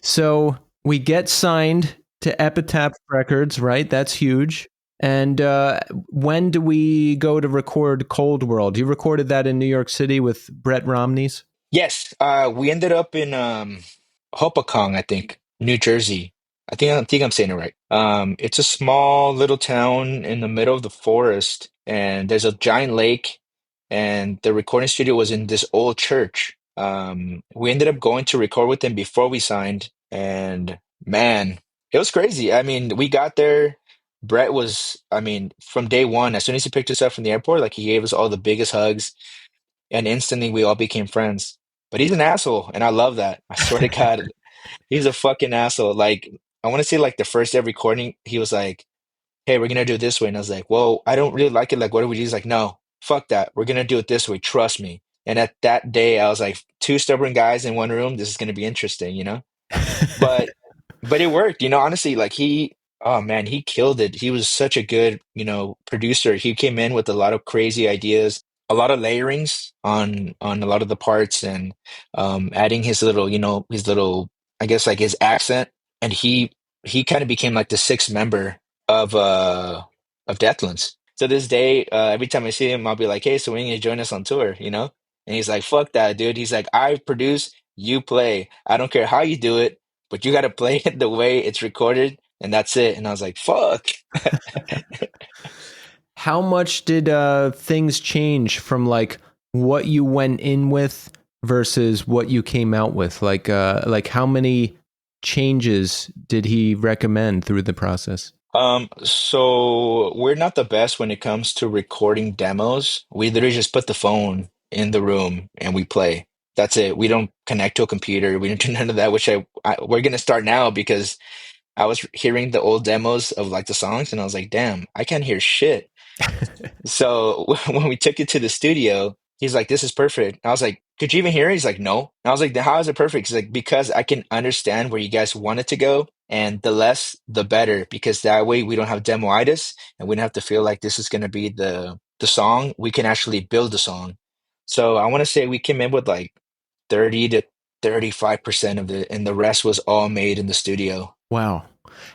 So we get signed to Epitaph Records, right? That's huge. And when do we go to record Cold World? You recorded that in New York City with Brett Romnes? Yes, we ended up in Hopakong, I think, New Jersey. I think I'm saying it right. It's a small little town in the middle of the forest, and there's a giant lake, and the recording studio was in this old church. We ended up going to record with them before we signed, and man, it was crazy. I mean, we got there. Brett was, I mean, from day one, as soon as he picked us up from the airport, like he gave us all the biggest hugs and instantly we all became friends. But he's an asshole, and I love that. I swear to God, he's a fucking asshole. Like, I want to say, like, the first day of recording, he was like, hey, we're gonna do it this way. And I was like, well, I don't really like it. Like, what do we do? He's like, no, fuck that. We're gonna do it this way. Trust me. And at that day, I was like, two stubborn guys in one room. This is gonna be interesting. But but it worked, honestly, like oh man, he killed it. He was such a good, producer. He came in with a lot of crazy ideas, a lot of layerings on a lot of the parts and adding his little, I guess like his accent. And he kind of became like the sixth member of Deathlands. To this day, every time I see him, I'll be like, hey, so when are you gonna join us on tour? And he's like, fuck that, dude. He's like, I produce, you play. I don't care how you do it, but you got to play it the way it's recorded, and that's it. And I was like, fuck. How much did things change from like what you went in with versus what you came out with? Like how many changes did he recommend through the process? So we're not the best when it comes to recording demos. We literally just put the phone in the room and we play. That's it. We don't connect to a computer. We don't do none of that, which we're gonna start now because I was hearing the old demos of like the songs and I was like, damn, I can't hear shit. So when we took it to the studio, he's like, this is perfect. I was like, could you even hear it? He's like, no. And I was like, then how is it perfect? He's like, because I can understand where you guys want it to go. And the less, the better, because that way we don't have demoitis and we don't have to feel like this is going to be the song. We can actually build the song. So I want to say we came in with like 30 to 35% of it, and the rest was all made in the studio. Wow.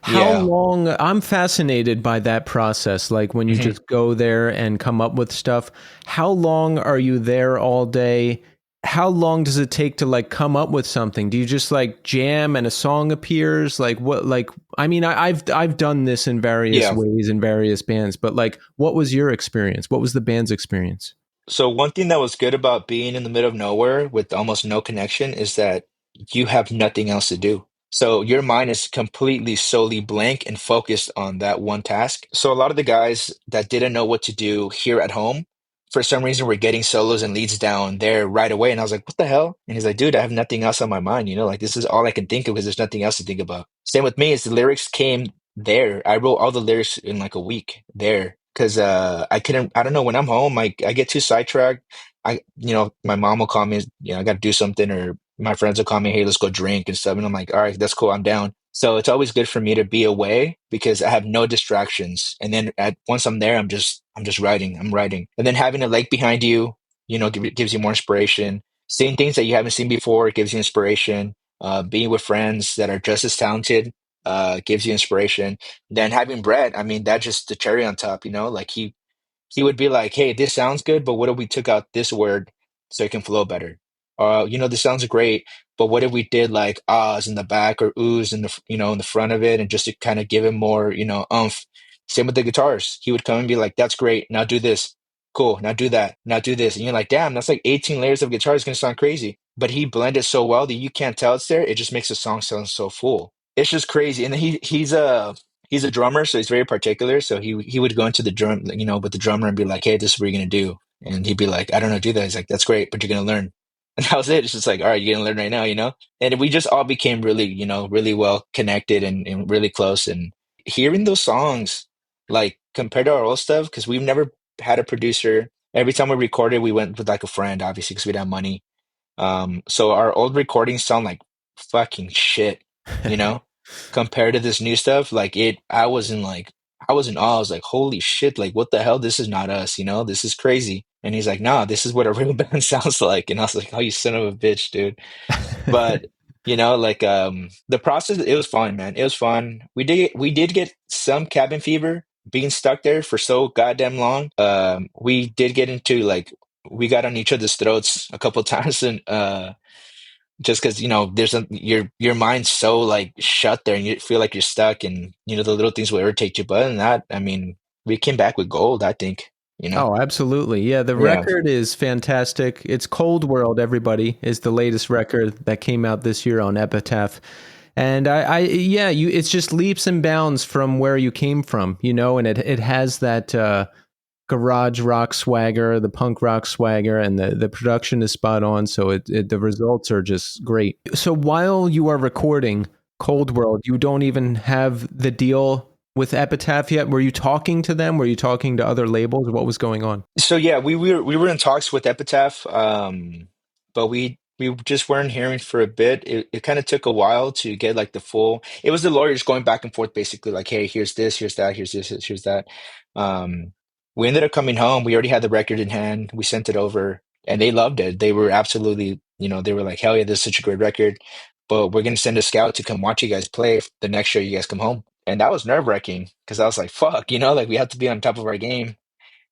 How Yeah. long? I'm fascinated by that process. Like when you Mhm. just go there and come up with stuff. How long are you there all day? How long does it take to like come up with something? Do you just like jam and a song appears? Like what? Like I mean, I've done this in various Yeah. ways in various bands, but like, what was your experience? What was the band's experience? So one thing that was good about being in the middle of nowhere with almost no connection is that you have nothing else to do. So your mind is completely solely blank and focused on that one task. So a lot of the guys that didn't know what to do here at home for some reason we're getting solos and leads down there right away. And I was like, what the hell? And he's like, dude, I have nothing else on my mind. Like this is all I can think of because there's nothing else to think about. Same with me is the lyrics came there. I wrote all the lyrics in like a week there because I don't know, when I'm home, I get too sidetracked. My mom will call me, I got to do something, or my friends will call me, hey, let's go drink and stuff. And I'm like, all right, that's cool. I'm down. So it's always good for me to be away because I have no distractions. And then once I'm there, I'm just writing. I'm writing. And then having a lake behind you, gives you more inspiration. Seeing things that you haven't seen before gives you inspiration. Being with friends that are just as talented gives you inspiration. Then having Brett, I mean, that's just the cherry on top, like he would be like, hey, this sounds good, but what if we took out this word so it can flow better? This sounds great, but what if we did like ahs in the back or oohs in in the front of it, and just to kind of give him more, umph. Same with the guitars. He would come and be like, that's great. Now do this. Cool. Now do that. Now do this. And you're like, damn, that's like 18 layers of guitar. It's going to sound crazy. But he blended so well that you can't tell it's there. It just makes the song sound so full. It's just crazy. And then he's a drummer, so he's very particular. So he would go into the drum, with the drummer and be like, hey, this is what you're gonna do. And he'd be like, I don't know, do that. He's like, that's great, but you're gonna learn. And that was it. It's just like, all right, you're gonna learn right now. And we just all became really, really well connected and really close. And hearing those songs, like compared to our old stuff, because we've never had a producer. Every time we recorded, we went with like a friend, obviously, because we didn't have money. So our old recordings sound like fucking shit, you know, compared to this new stuff. I was in awe. I was like, holy shit, like, what the hell? This is not us, this is crazy. And he's like, nah, this is what a real band sounds like. And I was like, oh, you son of a bitch, dude. But, the process, it was fun, man. It was fun. We did get some cabin fever being stuck there for so goddamn long. We did get into like, we got on each other's throats a couple times, and just because there's your mind's so like shut there and you feel like you're stuck, and the little things will irritate you. But other than that, I mean, we came back with gold, I think. Oh, absolutely. Yeah, the Yeah. record is fantastic. It's Cold World, everybody, is the latest record that came out this year on Epitaph. And it's just leaps and bounds from where you came from, and it has that garage rock swagger, the punk rock swagger, and the production is spot on. So the results are just great. So while you are recording Cold World, you don't even have the deal with Epitaph yet. Were you talking to them? Were you talking to other labels? What was going on? So yeah, we were in talks with Epitaph, but we just weren't hearing for a bit. It kind of took a while to get like the full. It was the lawyers going back and forth, basically like, hey, here's this, here's that, here's this, here's that. Um, we ended up coming home. We already had the record in hand. We sent it over, and they loved it. They were absolutely, they were like, hell yeah, this is such a great record. But we're gonna send a scout to come watch you guys play the next show you guys come home. And that was nerve-wracking because I was like, fuck, like we have to be on top of our game.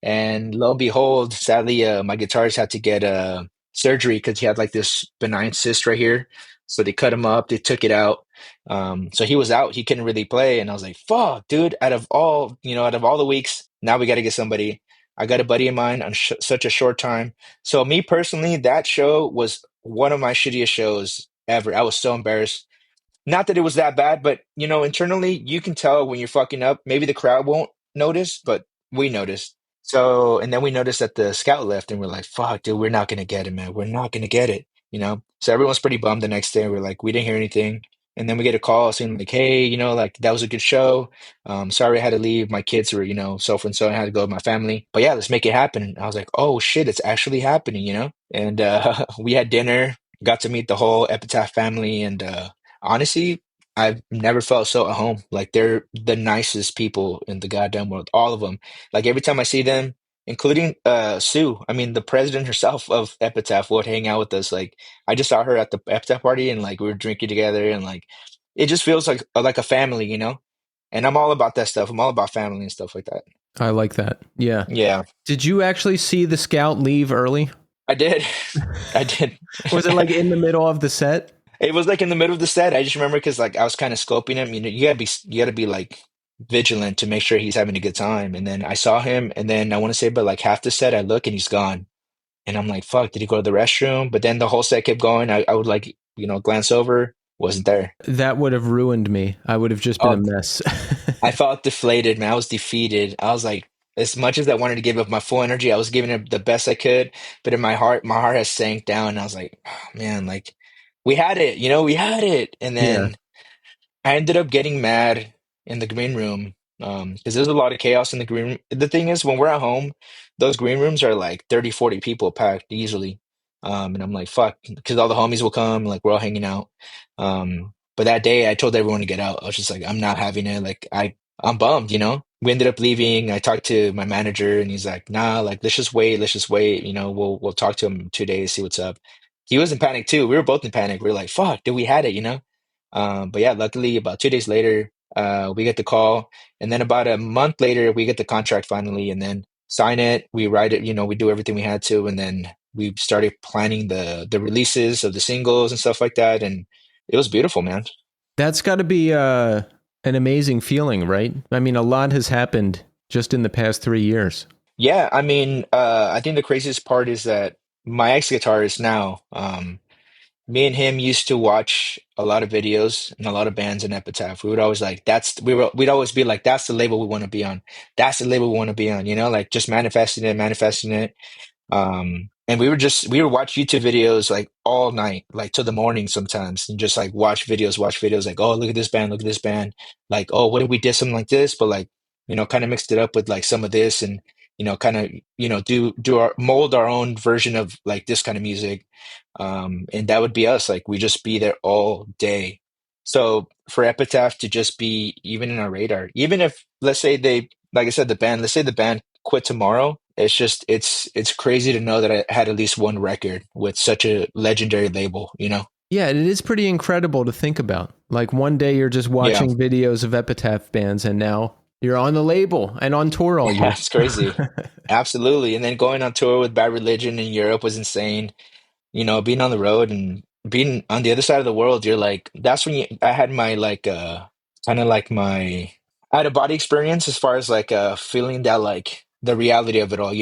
And lo and behold, sadly, my guitarist had to get surgery because he had like this benign cyst right here. So they cut him up, they took it out. So he was out, he couldn't really play. And I was like, fuck, dude, out of all the weeks, now we got to get somebody. I got a buddy of mine on such a short time. So me personally, that show was one of my shittiest shows ever. I was so embarrassed. Not that it was that bad, but internally you can tell when you're fucking up. Maybe the crowd won't notice, but we noticed. So, and then we noticed that the scout left, and we're like, fuck, dude, we're not gonna get it, man. We're not gonna get it. So everyone's pretty bummed the next day. We're like, we didn't hear anything. And then we get a call saying like, hey, like that was a good show. Sorry I had to leave. My kids were, so and so, I had to go with my family. But yeah, let's make it happen. And I was like, oh shit, it's actually happening. And we had dinner, got to meet the whole Epitaph family, and honestly, I've never felt so at home. Like they're the nicest people in the goddamn world, all of them. Like every time I see them, including Sue, I mean the president herself of Epitaph would hang out with us. Like I just saw her at the Epitaph party, and like we were drinking together, and like it just feels like a family. And I'm all about that stuff. I'm all about family and stuff like that. I like that. Yeah. Yeah, Did you actually see the scout leave early? I did. I did. Was it like in the middle of the set? It was like in the middle of the set. I just remember because like I was kind of scoping him. You gotta be like vigilant to make sure he's having a good time. And then I saw him, and then I want to say, but like half the set, I look and he's gone, and I'm like, fuck, did he go to the restroom? But then the whole set kept going. I would like glance over, wasn't there. That would have ruined me. I would have just been a Oh, mess. I felt deflated, man. I was defeated. I was like, as much as I wanted to give up my full energy, I was giving it the best I could. But in my heart has sank down. And I was like, oh, man, like we had it, we had it. And Yeah. then I ended up getting mad in the green room because there's a lot of chaos in the green room. The thing is, when we're at home, those green rooms are like 30, 40 people packed easily. And I'm like, fuck, because all the homies will come, like we're all hanging out. But that day I told everyone to get out. I was just like, I'm not having it. Like I'm bummed. We ended up leaving. I talked to my manager and he's like, nah, like let's just wait. We'll talk to him in 2 days, see what's up. He was in panic too. We were both in panic. We were like, fuck, dude, we had it. But yeah, luckily about 2 days later, we get the call, and then about a month later, we get the contract finally, and then sign it. We write it, we do everything we had to, and then we started planning the releases of the singles and stuff like that, and it was beautiful, man. That's got to be an amazing feeling, right? I mean, a lot has happened just in the past 3 years. Yeah, I mean, I think the craziest part is that my ex-guitarist now, me and him used to watch a lot of videos and a lot of bands in Epitaph. We would always like, we'd always be like, that's the label we want to be on. That's the label we want to be on, like just manifesting it. And we would watch YouTube videos like all night, like till the morning sometimes, and just like watch videos, like, oh, look at this band. Like, oh, what if we did something like this? But like, kind of mixed it up with like some of this and, kind of, do our mold our own version of like this kind of music. And that would be us. Like we just be there all day. So for Epitaph to just be even in our radar, even if let's say like I said, let's say the band quit tomorrow, it's crazy to know that I had at least one record with such a legendary label. Yeah, it is pretty incredible to think about. Like one day you're just Yeah. watching videos of Epitaph bands, and now you're on the label and on tour all Yeah, year. it's crazy. Absolutely. And then going on tour with Bad Religion in Europe was insane. Being on the road and being on the other side of the world, you're like, that's when I had my like kind of like my out of body experience as far as like feeling that like the reality of it all.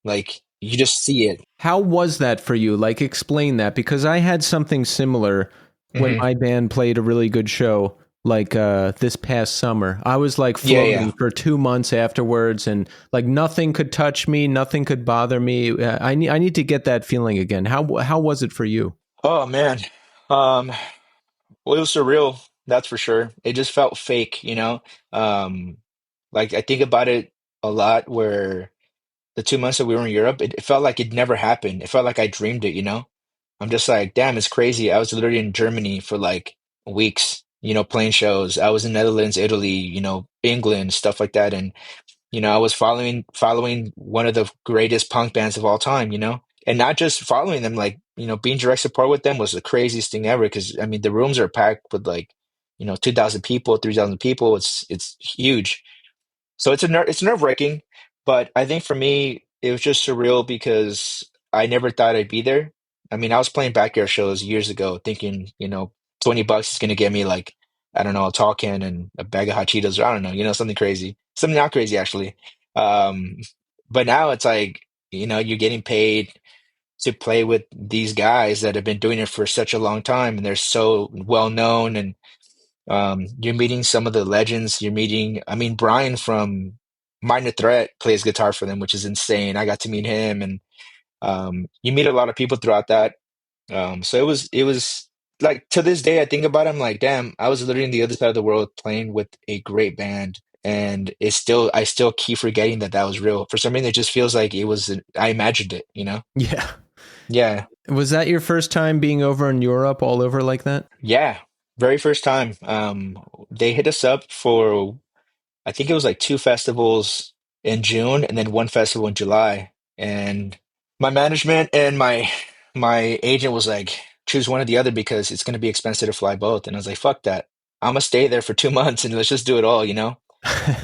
Like you just see it. How was that for you? Like, explain that, because I had something similar when Hmm. my band played a really good show, like this past summer. I was like Yeah, yeah. floating for 2 months afterwards, and like nothing could touch me, nothing could bother me. I need to get that feeling again. How was it for you? Oh man. Well, it was surreal, that's for sure. It just felt fake. Um, like I think about it a lot where the 2 months that we were in Europe, it felt like it never happened. It felt like I dreamed it. I'm just like, damn, it's crazy. I was literally in Germany for like weeks, playing shows. I was in Netherlands, Italy, England, stuff like that. And I was following one of the greatest punk bands of all time. And not just following them, like, being direct support with them was the craziest thing ever. Because I mean, the rooms are packed with like, 2,000 people, 3,000 people. It's huge. So it's nerve-wracking, but I think for me it was just surreal because I never thought I'd be there. I mean, I was playing backyard shows years ago, thinking, $20 is gonna get me like, I don't know, a tall can and a bag of hot Cheetos, or I don't know, something crazy, something not crazy actually. Um, but now it's like, you're getting paid to play with these guys that have been doing it for such a long time, and they're so well known, and you're meeting some of the legends. I mean, Brian from Minor Threat plays guitar for them, which is insane. I got to meet him, and you meet a lot of people throughout that. So it was like to this day, I think about it, I'm like, damn, I was literally on the other side of the world playing with a great band, and I still keep forgetting that that was real. For some reason, it just feels like I imagined it. Yeah. Yeah, Was that your first time being over in Europe, all over like that? yeah, very first time. They hit us up for I think it was like two festivals in June and then one festival in July. And my management and my agent was like, choose one or the other because it's going to be expensive to fly both. And I was like, fuck that. I'm gonna stay there for 2 months and let's just do it all.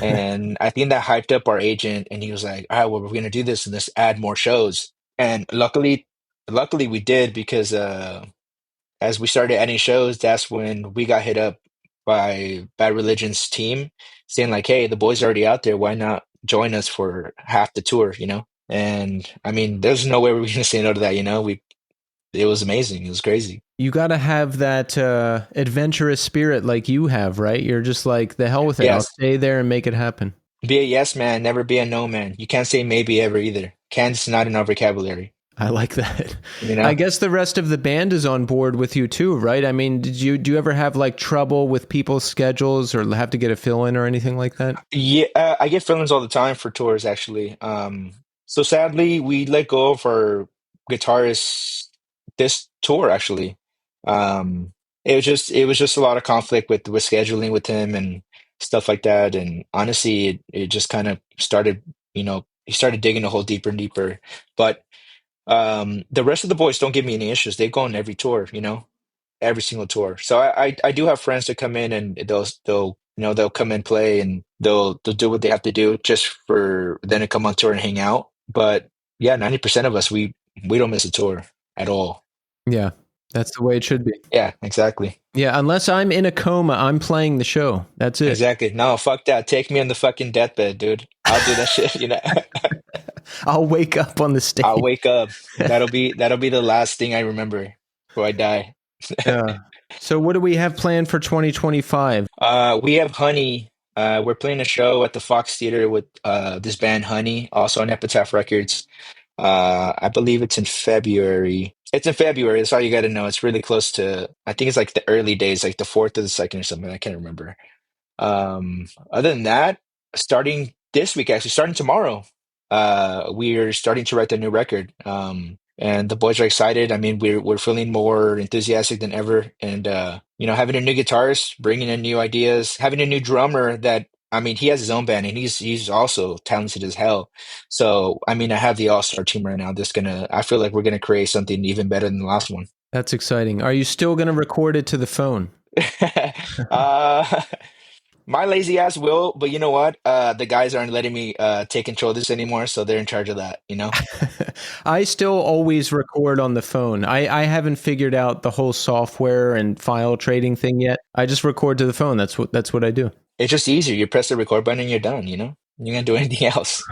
And I think that hyped up our agent, and he was like, all right, well, we're gonna do this and let's add more shows. And luckily we did because as we started adding shows, that's when we got hit up by Bad Religion's team saying like, "Hey, the boys are already out there. Why not join us for half the tour?" And I mean, there's no way we were gonna say no to that. It was amazing. It was crazy. You got to have that adventurous spirit like you have, right? You're just like, the hell with it. I'll Yes, stay there and make it happen. Be a yes man, never be a no man. You can't say maybe ever either. Can's not in our vocabulary, I like that. you I know? guess the rest of the band is on board with you too, right? I mean, do you ever have like trouble with people's schedules or have to get a fill in or anything like that? Yeah, I get feelings all the time for tours, actually. So sadly, we let go of our guitarist this tour, actually. It was just a lot of conflict with scheduling with him and stuff like that. And honestly, it just kind of started, he started digging a hole deeper and deeper. But the rest of the boys don't give me any issues. They go on every tour, every single tour. So I do have friends that come in and they'll come and play and they'll do what they have to do just for then to come on tour and hang out. But yeah, 90% of us we don't miss a tour at all. Yeah, that's the way it should be. Yeah, exactly. Yeah, unless I'm in a coma, I'm playing the show. That's it. Exactly. No, fuck that. Take me on the fucking deathbed, dude. I'll do that shit. I'll wake up on the I'll stage. wake up. That'll be the last thing I remember before I die. Yeah. So what do we have planned for 2025? We have Honey. We're playing a show at the Fox Theater with this band Honey, also on Epitaph Records. I believe it's in February. It's in February. That's all you got to know. It's really close to, I think it's like the early days, like the fourth or the second or something. I can't remember. Other than that, starting this week, actually, starting tomorrow, we're starting to write the new record. And the boys are excited. I mean, we're feeling more enthusiastic than ever, and having a new guitarist, bringing in new ideas, having a new drummer that. I mean, he has his own band, and he's also talented as hell. So, I mean, I have the all-star team right now. I feel like we're gonna create something even better than the last one. That's exciting. Are you still going to record it to the phone? uh, My lazy ass will, but you know what? The guys aren't letting me take control of this anymore, so they're in charge of that. I still always record on the phone. I haven't figured out the whole software and file trading thing yet. I just record to the phone. That's what I do. It's just easier. You press the record button and you're done. You're gonna do anything else.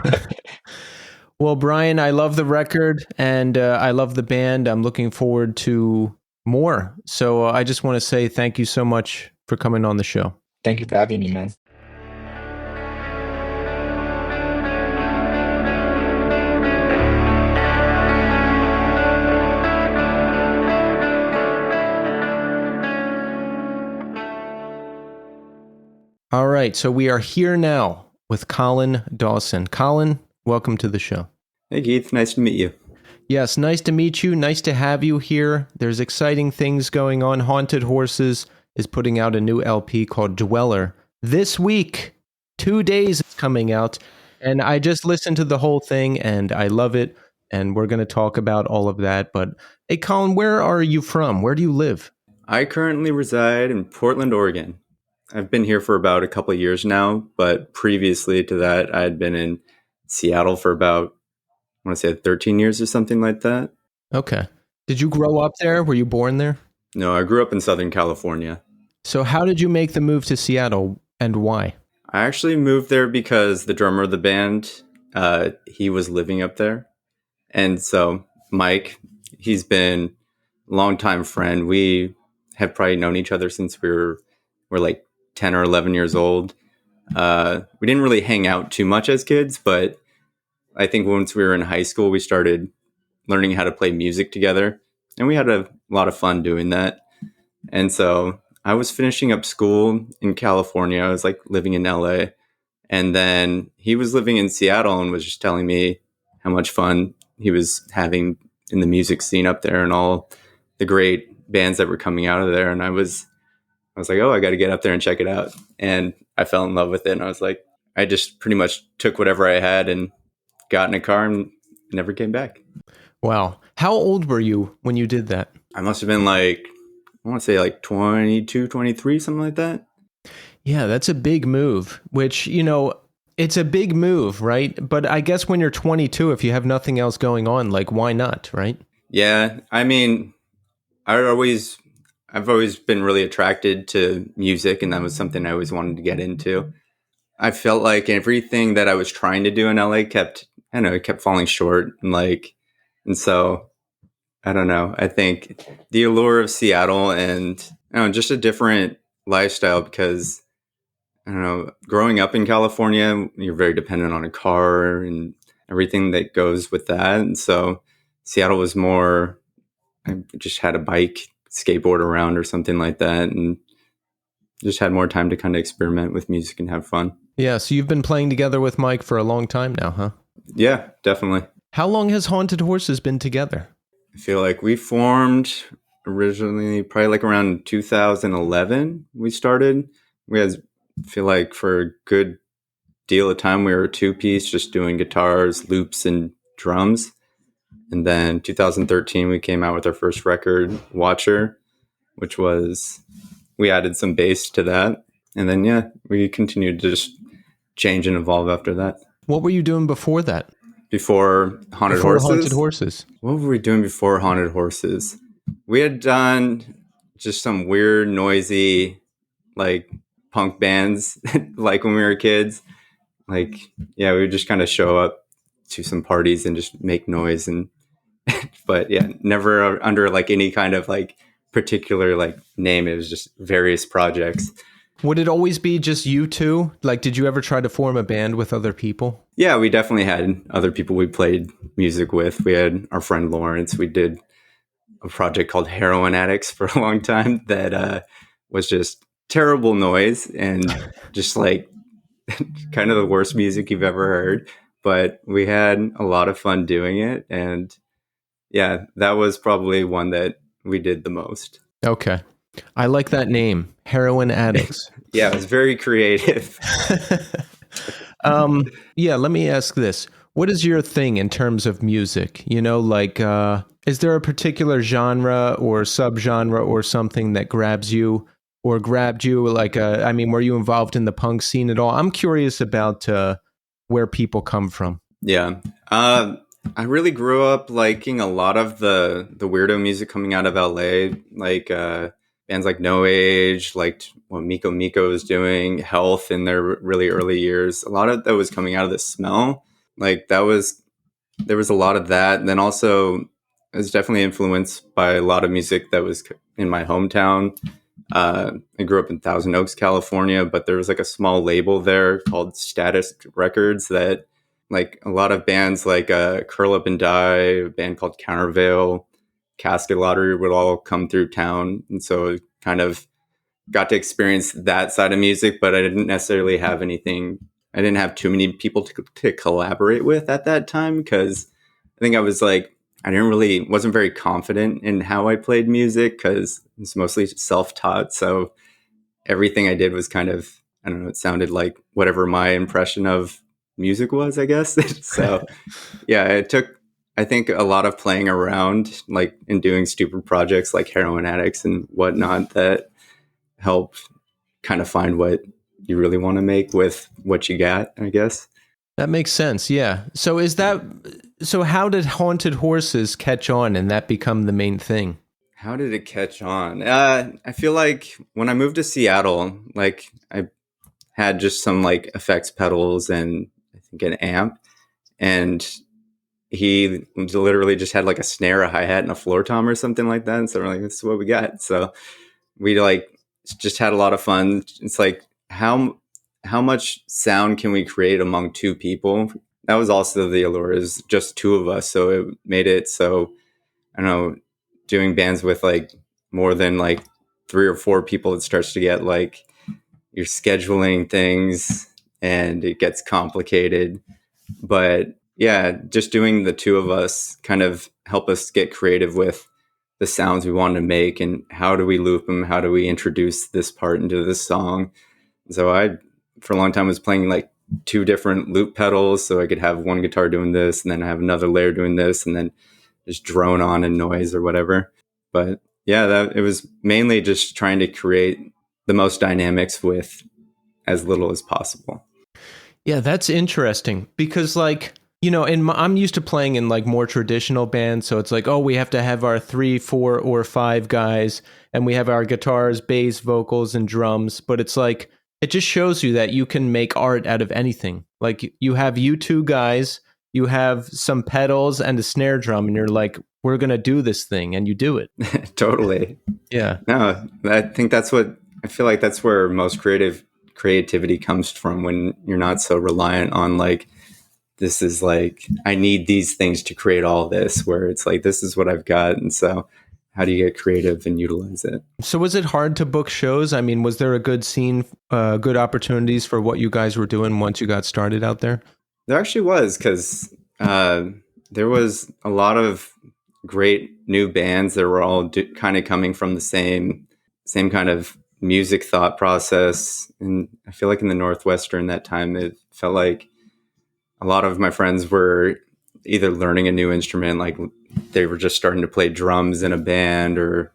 Well, Bryan, I love the record and I love the band. I'm looking forward to more. So I just want to say thank you so much for coming on the show. Thank you for having me, man. All right, so we are here now with Colin Dawson. Colin, welcome to the show. Hey Keith, nice to meet you. Yes, nice to meet you. Nice to have you here. There's exciting things going on. Haunted Horses is putting out a new LP called Dweller. This week, 2 days it's coming out. And I just listened to the whole thing and I love it. And we're going to talk about all of that. But hey, Colin, where are you from? Where do you live? I currently reside in Portland, Oregon. I've been here for about a couple of years now, but previously to that, I had been in Seattle for about, I want to say 13 years or something like that. Okay. Did you grow up there? Were you born there? No, I grew up in Southern California. So how did you make the move to Seattle and why? I actually moved there because the drummer of the band, he was living up there. And so Mike, he's been a longtime friend. We have probably known each other since we're like 10 or 11 years old. We didn't really hang out too much as kids, but I think once we were in high school, we started learning how to play music together. And we had a lot of fun doing that. And so I was finishing up school in California. I was like living in LA. And then he was living in Seattle and was just telling me how much fun he was having in the music scene up there and all the great bands that were coming out of there. And I was like, oh, I got to get up there and check it out. And I fell in love with it. And I was like, I just pretty much took whatever I had and got in a car and never came back. Wow. How old were you when you did that? I must have been like, I want to say like 22, 23, something like that. Yeah, that's a big move, which, it's a big move, right? But I guess when you're 22, if you have nothing else going on, like, why not, right? Yeah. I mean, I've always been really attracted to music, and that was something I always wanted to get into. I felt like everything that I was trying to do in LA kept falling short. And so I don't know. I think the allure of Seattle and just a different lifestyle, because I don't know, growing up in California, you're very dependent on a car and everything that goes with that. And so Seattle was more, I just had a bike, skateboard around or something like that, and just had more time to kind of experiment with music and have fun. Yeah, so you've been playing together with Mike for a long time now, huh? Yeah, definitely. How long has Haunted Horses been together? I feel like we formed originally probably like around 2011 we started. We had, I feel like for a good deal of time we were a two-piece just doing guitars, loops, and drums. And then 2013 we came out with our first record, Watcher, which was, we added some bass to that. And then yeah, we continued to just change and evolve after that. What were you doing before that? Before Haunted Before Horses? Haunted Horses. What were we doing before Haunted Horses? We had done just some weird, noisy, like punk bands, like when we were kids. Like, yeah, we would just kind of show up to some parties and just make noise. And, but yeah, never under like any kind of like particular like name. It was just various projects. Would it always be just you two? Like, did you ever try to form a band with other people? Yeah, we definitely had other people we played music with. We had our friend Lawrence. We did a project called Heroin Addicts for a long time that was just terrible noise and just like kind of the worst music you've ever heard. But we had a lot of fun doing it. And yeah, that was probably one that we did the most. Okay. I like that name, Heroin Addicts. Yeah, it was very creative. Yeah, let me ask this. What is your thing in terms of music? You know, like, is there a particular genre or subgenre or something that grabs you or grabbed you? Like, I mean, were you involved in the punk scene at all? I'm curious about where people come from. Yeah. I really grew up liking a lot of the weirdo music coming out of LA, like bands like No Age, like what Miko Miko was doing, Health in their really early years. A lot of that was coming out of the Smell. Like there was a lot of that. And then also I was definitely influenced by a lot of music that was in my hometown. I grew up in Thousand Oaks, California, but there was like a small label there called Status Records that like a lot of bands like Curl Up and Die, a band called Countervail, Casket Lottery would all come through town. And so I kind of got to experience that side of music, but I didn't necessarily have anything. I didn't have too many people to collaborate with at that time because I think I was like, wasn't very confident in how I played music because it's mostly self-taught. So everything I did was kind of, I don't know, it sounded like whatever my impression of music was, I guess. So yeah, it took, I think, a lot of playing around, like and doing stupid projects like Heroin Addicts and whatnot that help kind of find what you really want to make with what you got, I guess. That makes sense. Yeah. So how did Haunted Horses catch on and that become the main thing? How did it catch on? I feel like when I moved to Seattle, like I had just some like effects pedals and I think an amp, and he literally just had like a snare, a hi-hat, and a floor tom or something like that. And so we're like, this is what we got. So we like just had a lot of fun. It's like how much sound can we create among two people? That was also the allure, is just two of us. So it made it so, I don't know, doing bands with like more than like 3 or 4 people, it starts to get like you're scheduling things and it gets complicated. But yeah, just doing the two of us kind of help us get creative with the sounds we want to make and how do we loop them? How do we introduce this part into this song? So I, for a long time, was playing like 2 different loop pedals so I could have one guitar doing this and then I have another layer doing this and then just drone on and noise or whatever. But yeah, it was mainly just trying to create the most dynamics with as little as possible. Yeah, that's interesting because like, you know, I'm used to playing in like more traditional bands. So it's like, oh, we have to have our 3, 4, or 5 guys and we have our guitars, bass, vocals, and drums. But it's like, it just shows you that you can make art out of anything. Like you have you 2 guys, you have some pedals and a snare drum, and you're like, we're going to do this thing, and you do it. Totally. Yeah. No, I think I feel like that's where most creativity comes from when you're not so reliant on like, this is like, I need these things to create all this, where it's like, this is what I've got. And so how do you get creative and utilize it? So was it hard to book shows? I mean, was there a good scene, good opportunities for what you guys were doing once you got started out there? There actually was, because there was a lot of great new bands that were all kind of coming from the same kind of music thought process. And I feel like in the Northwest during that time, it felt like a lot of my friends were either learning a new instrument, like they were just starting to play drums in a band, or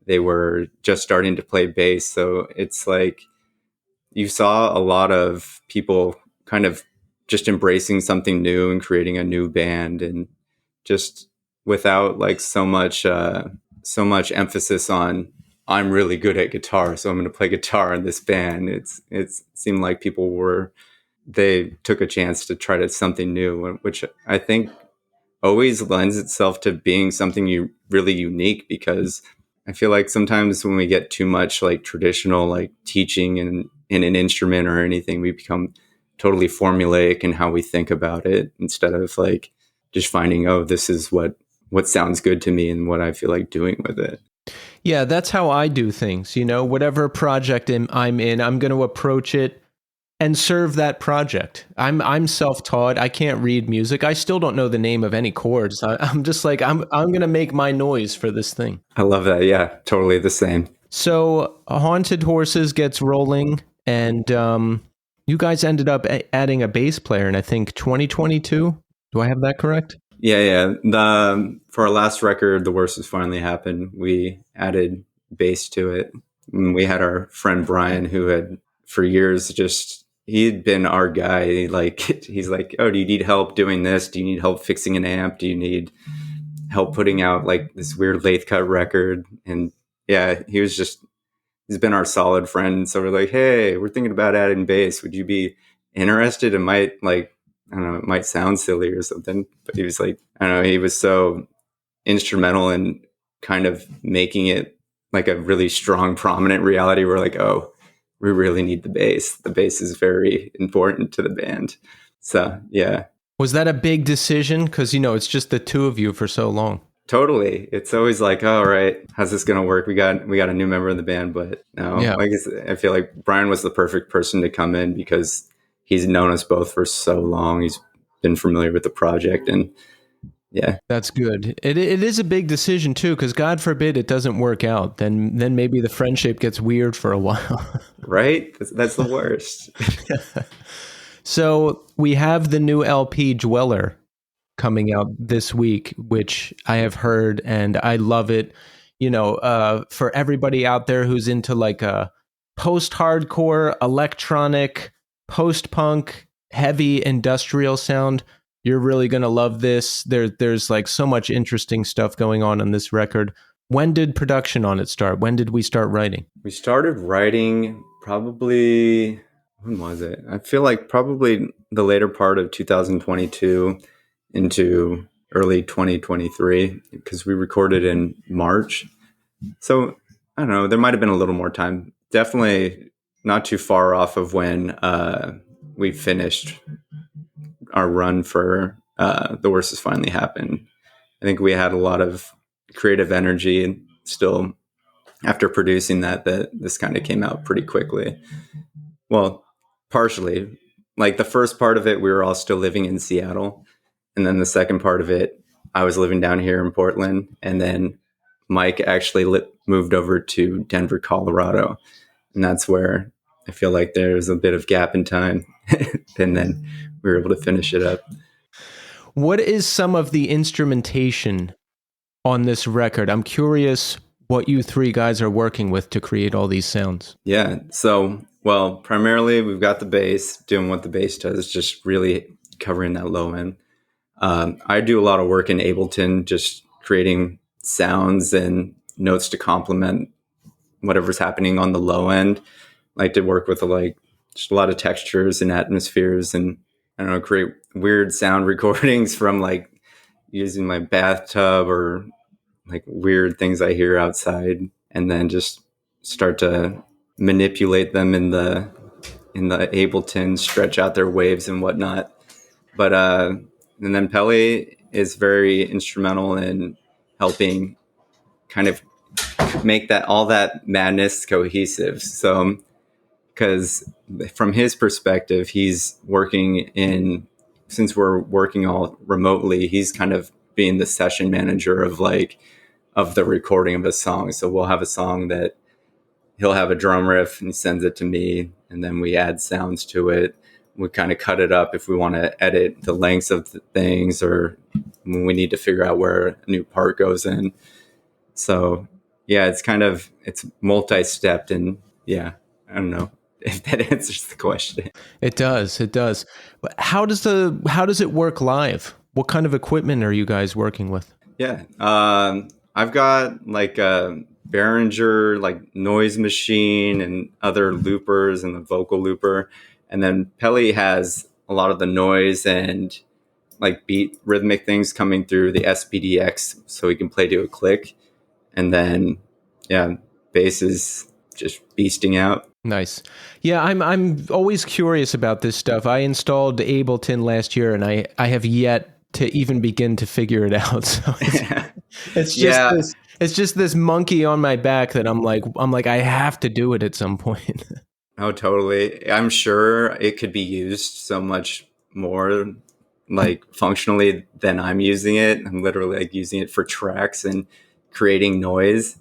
they were just starting to play bass. So it's like you saw a lot of people kind of just embracing something new and creating a new band, and just without like so much emphasis on, I'm really good at guitar, so I'm going to play guitar in this band. It seemed like they took a chance to try to something new, which I think always lends itself to being something really unique, because I feel like sometimes when we get too much like traditional like teaching in an instrument or anything, we become totally formulaic in how we think about it, instead of like just finding, oh, this is what sounds good to me and what I feel like doing with it. Yeah, that's how I do things. You know, whatever project I'm in, I'm going to approach it and serve that project. I'm self-taught. I can't read music. I still don't know the name of any chords. I'm just like, I'm going to make my noise for this thing. I love that. Yeah, totally the same. So Haunted Horses gets rolling, and you guys ended up adding a bass player in, I think, 2022. Do I have that correct? Yeah. For our last record, The Worst Has Finally Happened, we added bass to it. And we had our friend Bryan, who had for years he'd been our guy. Like, he's like, oh, do you need help doing this? Do you need help fixing an amp? Do you need help putting out like this weird lathe cut record? And yeah, he's been our solid friend. So we're like, hey, we're thinking about adding bass. Would you be interested? It might, like, I don't know, it might sound silly or something, but he was like, I don't know, he was so instrumental in kind of making it like a really strong, prominent reality. We're like, oh, we really need the bass. The bass is very important to the band. So, yeah. Was that a big decision? Because, you know, it's just the two of you for so long. Totally. It's always like, oh, all right, how's this going to work? We got a new member in the band, but no, Yeah. like I feel like Bryan was the perfect person to come in, because he's known us both for so long. He's been familiar with the project, and yeah. That's good. It is a big decision too, because God forbid it doesn't work out. Then maybe the friendship gets weird for a while. Right? That's the worst. So we have the new LP Dweller coming out this week, which I have heard and I love it. You know, for everybody out there who's into like a post-hardcore, electronic, post-punk, heavy industrial sound, you're really going to love this. There's like so much interesting stuff going on this record. When did production on it start? When did we start writing? We started writing probably, when was it? I feel like probably the later part of 2022 into early 2023, because we recorded in March. So I don't know, there might have been a little more time. Definitely not too far off of when we finished our run for The Worst Has Finally Happened. I think we had a lot of creative energy, and still after producing that this kind of came out pretty quickly. Well, partially. Like the first part of it, we were all still living in Seattle. And then the second part of it, I was living down here in Portland. And then Mike actually moved over to Denver, Colorado. And that's where I feel like there's a bit of gap in time. And then we were able to finish it up. What is some of the instrumentation on this record? I'm curious what you three guys are working with to create all these sounds. Yeah. So, well, primarily we've got the bass doing what the bass does, just really covering that low end. I do a lot of work in Ableton, just creating sounds and notes to complement whatever's happening on the low end. I like to work with just a lot of textures and atmospheres, and I don't know, create weird sound recordings from like using my bathtub or like weird things I hear outside, and then just start to manipulate them in the in the Ableton stretch out their waves and whatnot. But and then Pele is very instrumental in helping kind of make that all that madness cohesive. So because from his perspective, he's working in, since we're working all remotely, he's kind of being the session manager of of the recording of a song. So we'll have a song that he'll have a drum riff and he sends it to me, and then we add sounds to it. We kind of cut it up if we want to edit the lengths of the things, or when we need to figure out where a new part goes in. So yeah, it's multi-stepped, and yeah, I don't know if that answers the question. It does. It does. But how does it work live? What kind of equipment are you guys working with? Yeah, I've got like a Behringer like noise machine and other loopers and the vocal looper, and then Pele has a lot of the noise and like beat rhythmic things coming through the SPDX, so he can play to a click, and then yeah, bass is just beasting out. Nice. Yeah, I'm always curious about this stuff. I installed Ableton last year, and I have yet to even begin to figure it out. So it's just this monkey on my back that I'm like I have to do it at some point. Oh, totally. I'm sure it could be used so much more like functionally than I'm using it. I'm literally like using it for tracks and creating noise,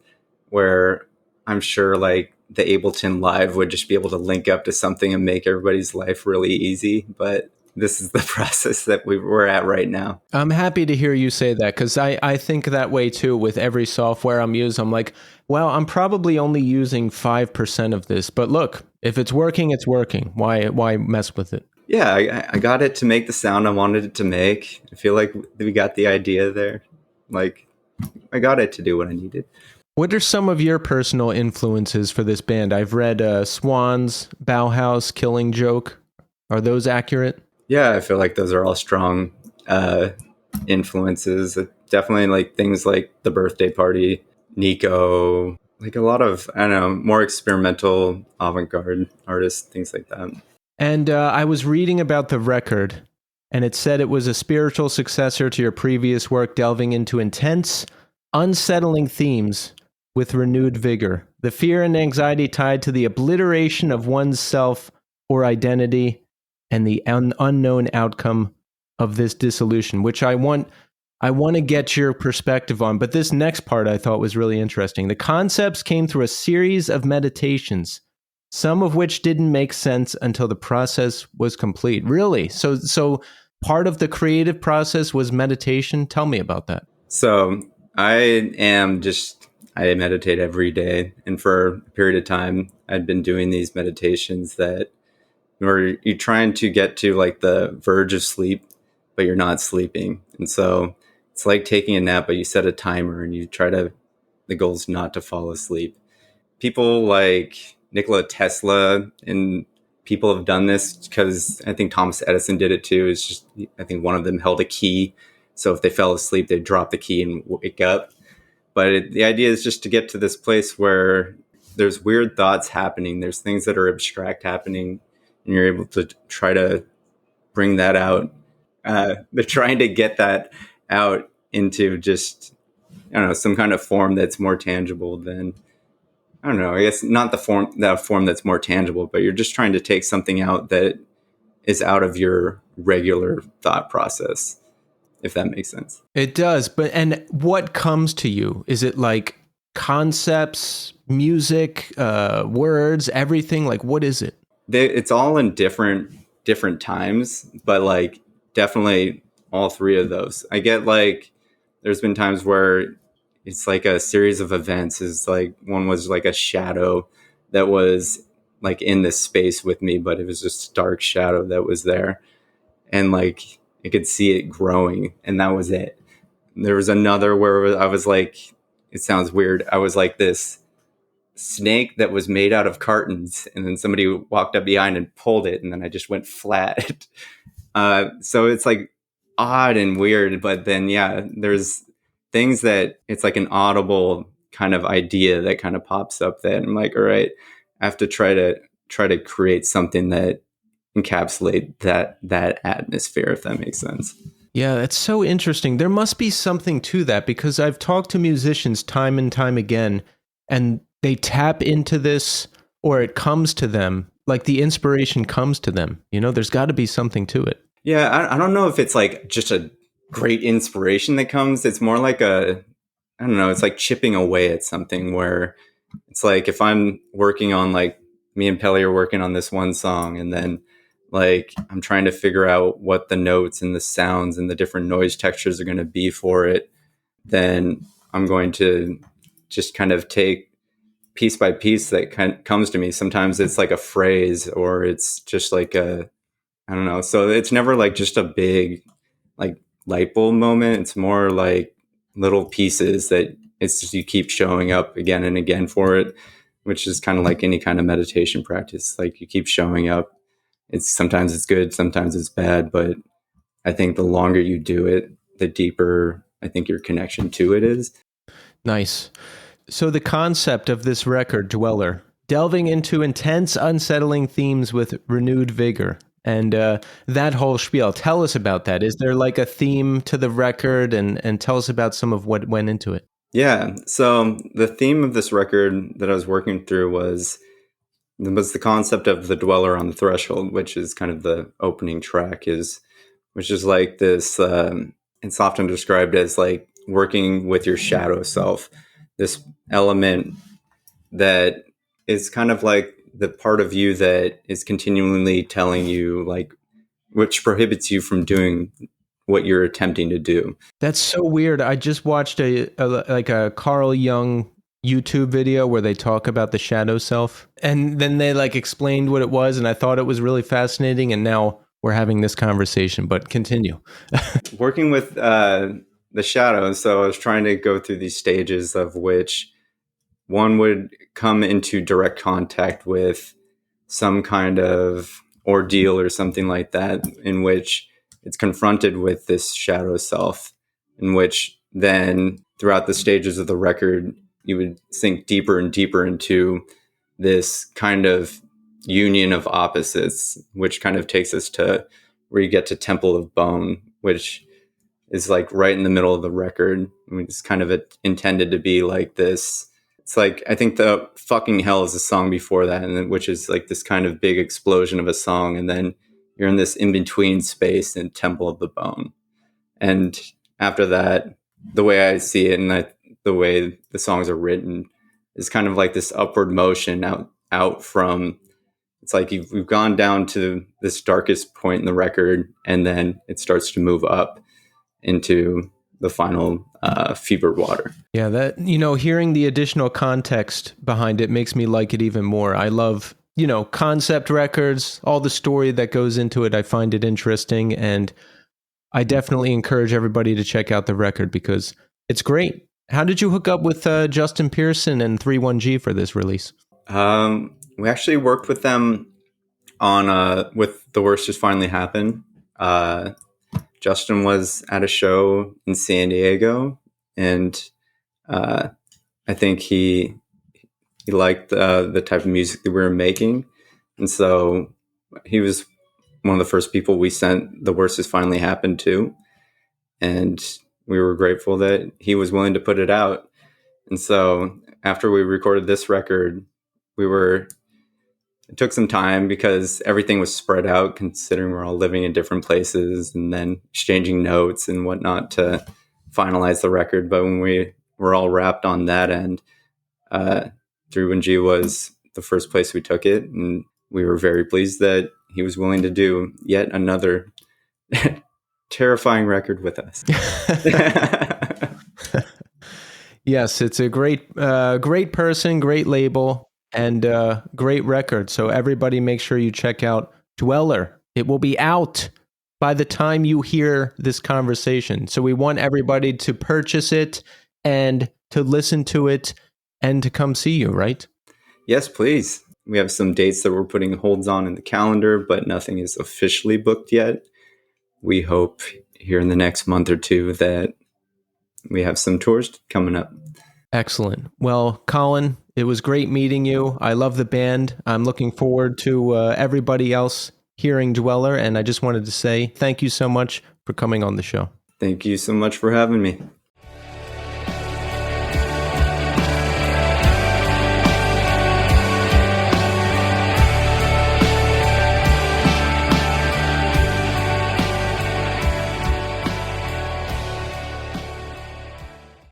where I'm sure like the Ableton Live would just be able to link up to something and make everybody's life really easy. But this is the process that we're at right now. I'm happy to hear you say that, because I think that way too with every software I'm using. I'm like, well, I'm probably only using 5% of this, but look, if it's working, it's working. Why mess with it? Yeah, I got it to make the sound I wanted it to make. I feel like we got the idea there. Like, I got it to do what I needed. What are some of your personal influences for this band? I've read Swans, Bauhaus, Killing Joke. Are those accurate? Yeah, I feel like those are all strong influences. Definitely like things like The Birthday Party, Nico, like a lot of, I don't know, more experimental avant-garde artists, things like that. And I was reading about the record, and it said it was a spiritual successor to your previous work, delving into intense, unsettling themes with renewed vigor. The fear and anxiety tied to the obliteration of one's self or identity, and the unknown outcome of this dissolution, which I want to get your perspective on. But this next part I thought was really interesting. The concepts came through a series of meditations, some of which didn't make sense until the process was complete. Really? So part of the creative process was meditation? Tell me about that. So I meditate every day. And for a period of time, I'd been doing these meditations that where you're trying to get to like the verge of sleep, but you're not sleeping. And so it's like taking a nap, but you set a timer and the goal is not to fall asleep. People like Nikola Tesla and people have done this because I think Thomas Edison did it too. It's just, I think one of them held a key. So if they fell asleep, they'd drop the key and wake up. But the idea is just to get to this place where there's weird thoughts happening. There's things that are abstract happening, and you're able to try to bring that out. They're trying to get that out into just, I don't know, some kind of form that's more tangible than, I don't know, I guess not that form that's more tangible, but you're just trying to take something out that is out of your regular thought process, if that makes sense. It does. And what comes to you? Is it like concepts, music, words, everything? Like, what is it? It's all in different times, but like definitely all three of those. I get like, there's been times where it's like a series of events. Is like one was like a shadow that was like in this space with me, but it was just a dark shadow that was there, and like I could see it growing, and that was it. There was another where I was like, it sounds weird, I was like this snake that was made out of cartons, and then somebody walked up behind and pulled it, and then I just went flat. So it's like odd and weird, but then yeah, there's things that it's like an audible kind of idea that kind of pops up that I'm like, all right, I have to try to try to create something that encapsulate that atmosphere, if that makes sense. Yeah, that's so interesting. There must be something to that because I've talked to musicians time and time again, and they tap into this or it comes to them, like the inspiration comes to them. You know, there's got to be something to it. Yeah, I don't know if it's like just a great inspiration that comes. It's more like I don't know, it's like chipping away at something where it's like if I'm working on like me and Pelly are working on this one song and then like I'm trying to figure out what the notes and the sounds and the different noise textures are going to be for it, then I'm going to just kind of take piece by piece that comes to me. Sometimes it's like a phrase or it's just like I don't know. So it's never like just a big like light bulb moment. It's more like little pieces that it's just you keep showing up again and again for it, which is kind of like any kind of meditation practice. Like you keep showing up. It's sometimes it's good, sometimes it's bad, but I think the longer you do it, the deeper I think your connection to it is. Nice. So the concept of this record, Dweller, delving into intense, unsettling themes with renewed vigor. And that whole spiel, tell us about that. Is there like a theme to the record and tell us about some of what went into it? Yeah. So the theme of this record that I was working through was the concept of the dweller on the threshold, which is kind of the opening track, which is like this. It's often described as like working with your shadow self, this element that is kind of like the part of you that is continually telling you like, which prohibits you from doing what you're attempting to do. That's so weird. I just watched a Carl Jung YouTube video where they talk about the shadow self, and then they like explained what it was, and I thought it was really fascinating, and now we're having this conversation, but continue. Working with the shadow, so I was trying to go through these stages of which one would come into direct contact with some kind of ordeal or something like that, in which it's confronted with this shadow self, in which then throughout the stages of the record, you would sink deeper and deeper into this kind of union of opposites, which kind of takes us to where you get to Temple of Bone, which is like right in the middle of the record. I mean, it's kind of intended to be like this. It's like, I think the Fucking Hell is a song before that, and then, which is like this kind of big explosion of a song. And then you're in this in-between space in Temple of the Bone. And after that, the way I see it and the way the songs are written is kind of like this upward motion out from, it's like we've gone down to this darkest point in the record, and then it starts to move up into the final fevered water. Yeah, that, you know, hearing the additional context behind it makes me like it even more. I love, you know, concept records, all the story that goes into it. I find it interesting, and I definitely encourage everybody to check out the record because it's great. How did you hook up with Justin Pearson and 31G for this release? We actually worked with them on with The Worst Just Finally Happened. Justin was at a show in San Diego, and I think he liked the type of music that we were making, and so he was one of the first people we sent The Worst Has Finally Happened to, and we were grateful that he was willing to put it out. And so after we recorded this record, it took some time because everything was spread out, considering we're all living in different places and then exchanging notes and whatnot to finalize the record. But when we were all wrapped on that end, 31G was the first place we took it. And we were very pleased that he was willing to do yet another terrifying record with us. Yes, it's a great person, great label, and great record. So everybody make sure you check out Dweller. It will be out by the time you hear this conversation. So we want everybody to purchase it and to listen to it and to come see you, right? Yes, please. We have some dates that we're putting holds on in the calendar, but nothing is officially booked yet. We hope here in the next month or two that we have some tours coming up. Excellent. Well, Colin, it was great meeting you. I love the band. I'm looking forward to everybody else hearing Dweller, and I just wanted to say thank you so much for coming on the show. Thank you so much for having me.